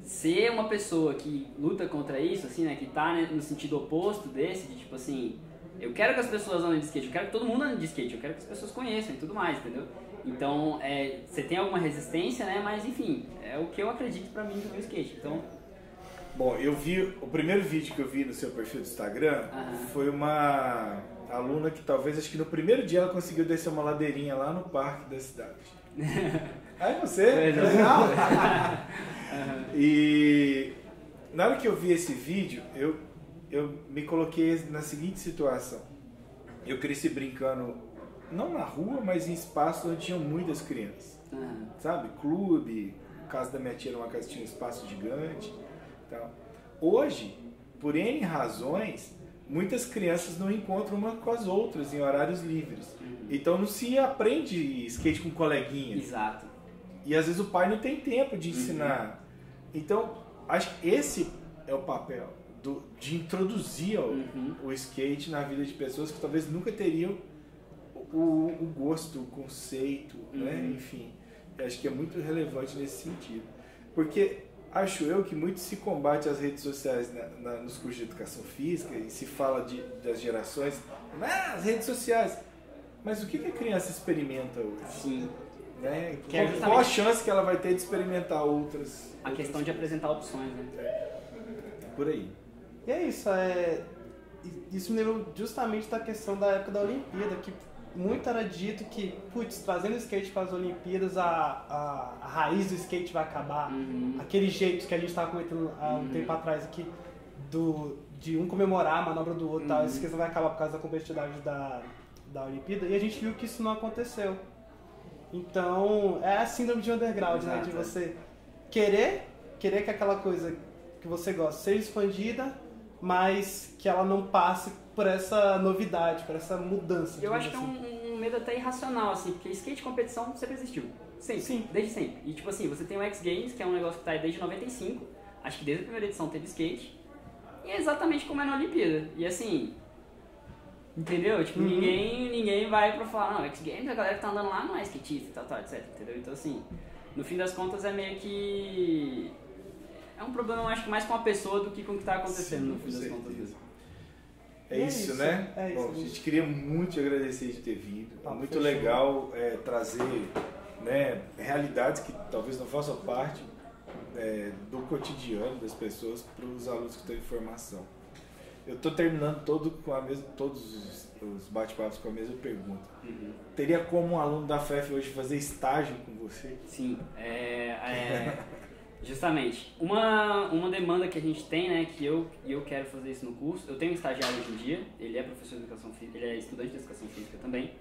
ser uma pessoa que luta contra isso, assim, né? Que tá, né, no sentido oposto desse, de tipo assim... Eu quero que as pessoas andem de skate, eu quero que todo mundo ande de skate, eu quero que as pessoas conheçam e tudo mais, entendeu? Então, você tem alguma resistência, né? Mas, enfim, é o que eu acredito pra mim do meu skate, então... Bom, eu vi, o primeiro vídeo que eu vi no seu perfil do Instagram foi uma aluna que talvez, acho que no primeiro dia ela conseguiu descer uma ladeirinha lá no parque da cidade. Aí você? Legal! E na hora que eu vi esse vídeo, eu me coloquei na seguinte situação. Eu cresci brincando, não na rua, mas em espaços onde tinham muitas crianças. Sabe? Clube, a casa da minha tia era uma casa que tinha um espaço gigante. Então, hoje, por N razões, muitas crianças não encontram uma com as outras em horários livres. Então não se aprende skate com coleguinhas. Exato. E às vezes o pai não tem tempo de ensinar. Então, acho que esse é o papel de introduzir o skate na vida de pessoas que talvez nunca teriam o gosto, o conceito, né? Enfim, acho que é muito relevante nesse sentido. Porque acho eu que muito se combate as redes sociais nos cursos de educação física e se fala das gerações, as redes sociais. Mas o que a criança experimenta hoje? Sim. Né? Qual a chance que ela vai ter de experimentar outras? A questão de apresentar opções, né? Por aí. E é isso, isso me lembrou justamente da questão da época da Olimpíada, que muito era dito que, trazendo o skate para as Olimpíadas, a raiz do skate vai acabar. Aquele jeito que a gente estava comentando há um tempo atrás aqui, de um comemorar a manobra do outro, tal, essa questão vai acabar por causa da competitividade da Olimpíada, e a gente viu que isso não aconteceu. Então, é a síndrome de underground, né? De você querer que aquela coisa que você gosta seja expandida, mas que ela não passe por essa novidade, por essa mudança. Eu acho que é um medo até irracional, assim, porque skate competição sempre existiu. Sempre. Sim. Desde sempre. E tipo assim, você tem o X Games, que é um negócio que tá aí desde 95, acho que desde a primeira edição teve skate, e é exatamente como é na Olimpíada. E assim, Entendeu? Tipo, ninguém vai pra falar, não, X Games, a galera que tá andando lá não é skatista, tal, etc, entendeu? Então, assim, no fim das contas é meio que... É um problema, eu acho que mais com a pessoa do que com o que tá acontecendo, no fim das contas mesmo. É isso, né? É isso. Bom, a gente queria muito te agradecer de ter vindo. É muito legal trazer, né, realidades que talvez não façam parte do cotidiano das pessoas para os alunos que estão em formação. Eu estou terminando todos os bate-papos com a mesma pergunta. Teria como um aluno da FEF hoje fazer estágio com você? Sim, justamente. Uma demanda que a gente tem, né, que eu quero fazer isso no curso, eu tenho um estagiário hoje em dia, ele é professor de educação física, ele é estudante de educação física também,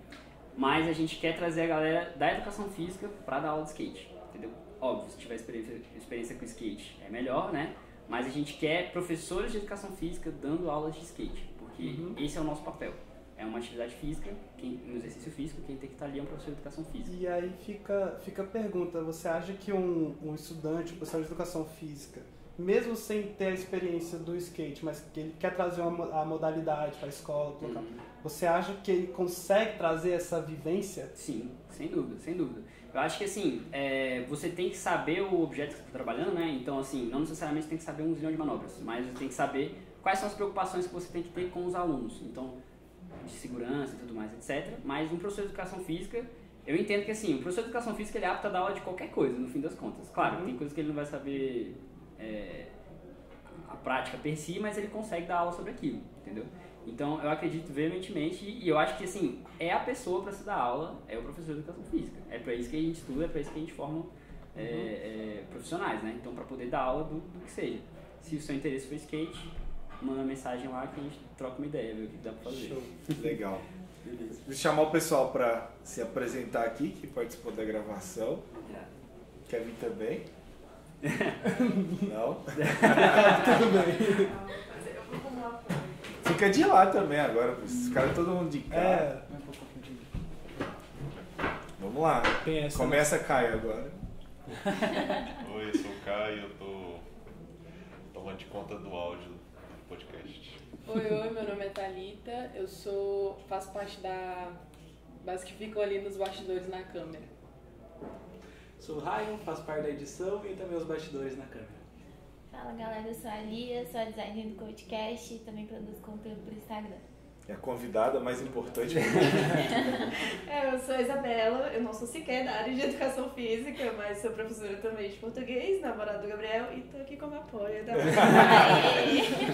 mas a gente quer trazer a galera da educação física para dar aula de skate, entendeu? Óbvio, se tiver experiência com skate é melhor, né? Mas a gente quer professores de educação física dando aulas de skate, porque esse é o nosso papel. É uma atividade física, no exercício físico, quem tem que estar ali é um professor de educação física. E aí fica a pergunta, você acha que um estudante, um professor de educação física, mesmo sem ter a experiência do skate, mas que ele quer trazer a modalidade para a escola, você acha que ele consegue trazer essa vivência? Sim, sem dúvida, sem dúvida. Eu acho que assim, você tem que saber o objeto que você está trabalhando, né? Então assim, não necessariamente você tem que saber 1 zilhão de manobras, mas você tem que saber quais são as preocupações que você tem que ter com os alunos. Então, de segurança e tudo mais, etc. Mas um professor de educação física, eu entendo que assim, o professor de educação física ele é apto a dar aula de qualquer coisa, no fim das contas. Claro, tem coisas que ele não vai saber a prática per si, mas ele consegue dar aula sobre aquilo, entendeu? Então, eu acredito veementemente e eu acho que assim, é a pessoa para se dar aula, é o professor de educação física. É para isso que a gente estuda, é para isso que a gente forma profissionais, né? Então, para poder dar aula do que seja. Se o seu interesse for skate, manda mensagem lá que a gente troca uma ideia, ver o que dá pra fazer. Show. Legal. Vou chamar o pessoal para se apresentar aqui, que participou da gravação. Quer vir também? Não? Tudo bem. Fica de lá também agora, os caras todo mundo de cá. Vamos lá. Começa Caio agora. Oi, eu sou o Caio, eu tô tomando de conta do áudio do podcast. Oi, meu nome é Thalita, faço parte das que ficam ali nos bastidores na câmera. Sou o Ryan, faço parte da edição e também os bastidores na câmera. Fala galera, eu sou a Lia, sou a designer do podcast e também produzo conteúdo pro Instagram. É a convidada mais importante. Eu sou a Isabela, eu não sou sequer da área de educação física, mas sou professora também de português, namorada do Gabriel e tô aqui como apoio.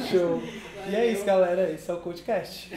Show! E é isso, galera, esse é o podcast.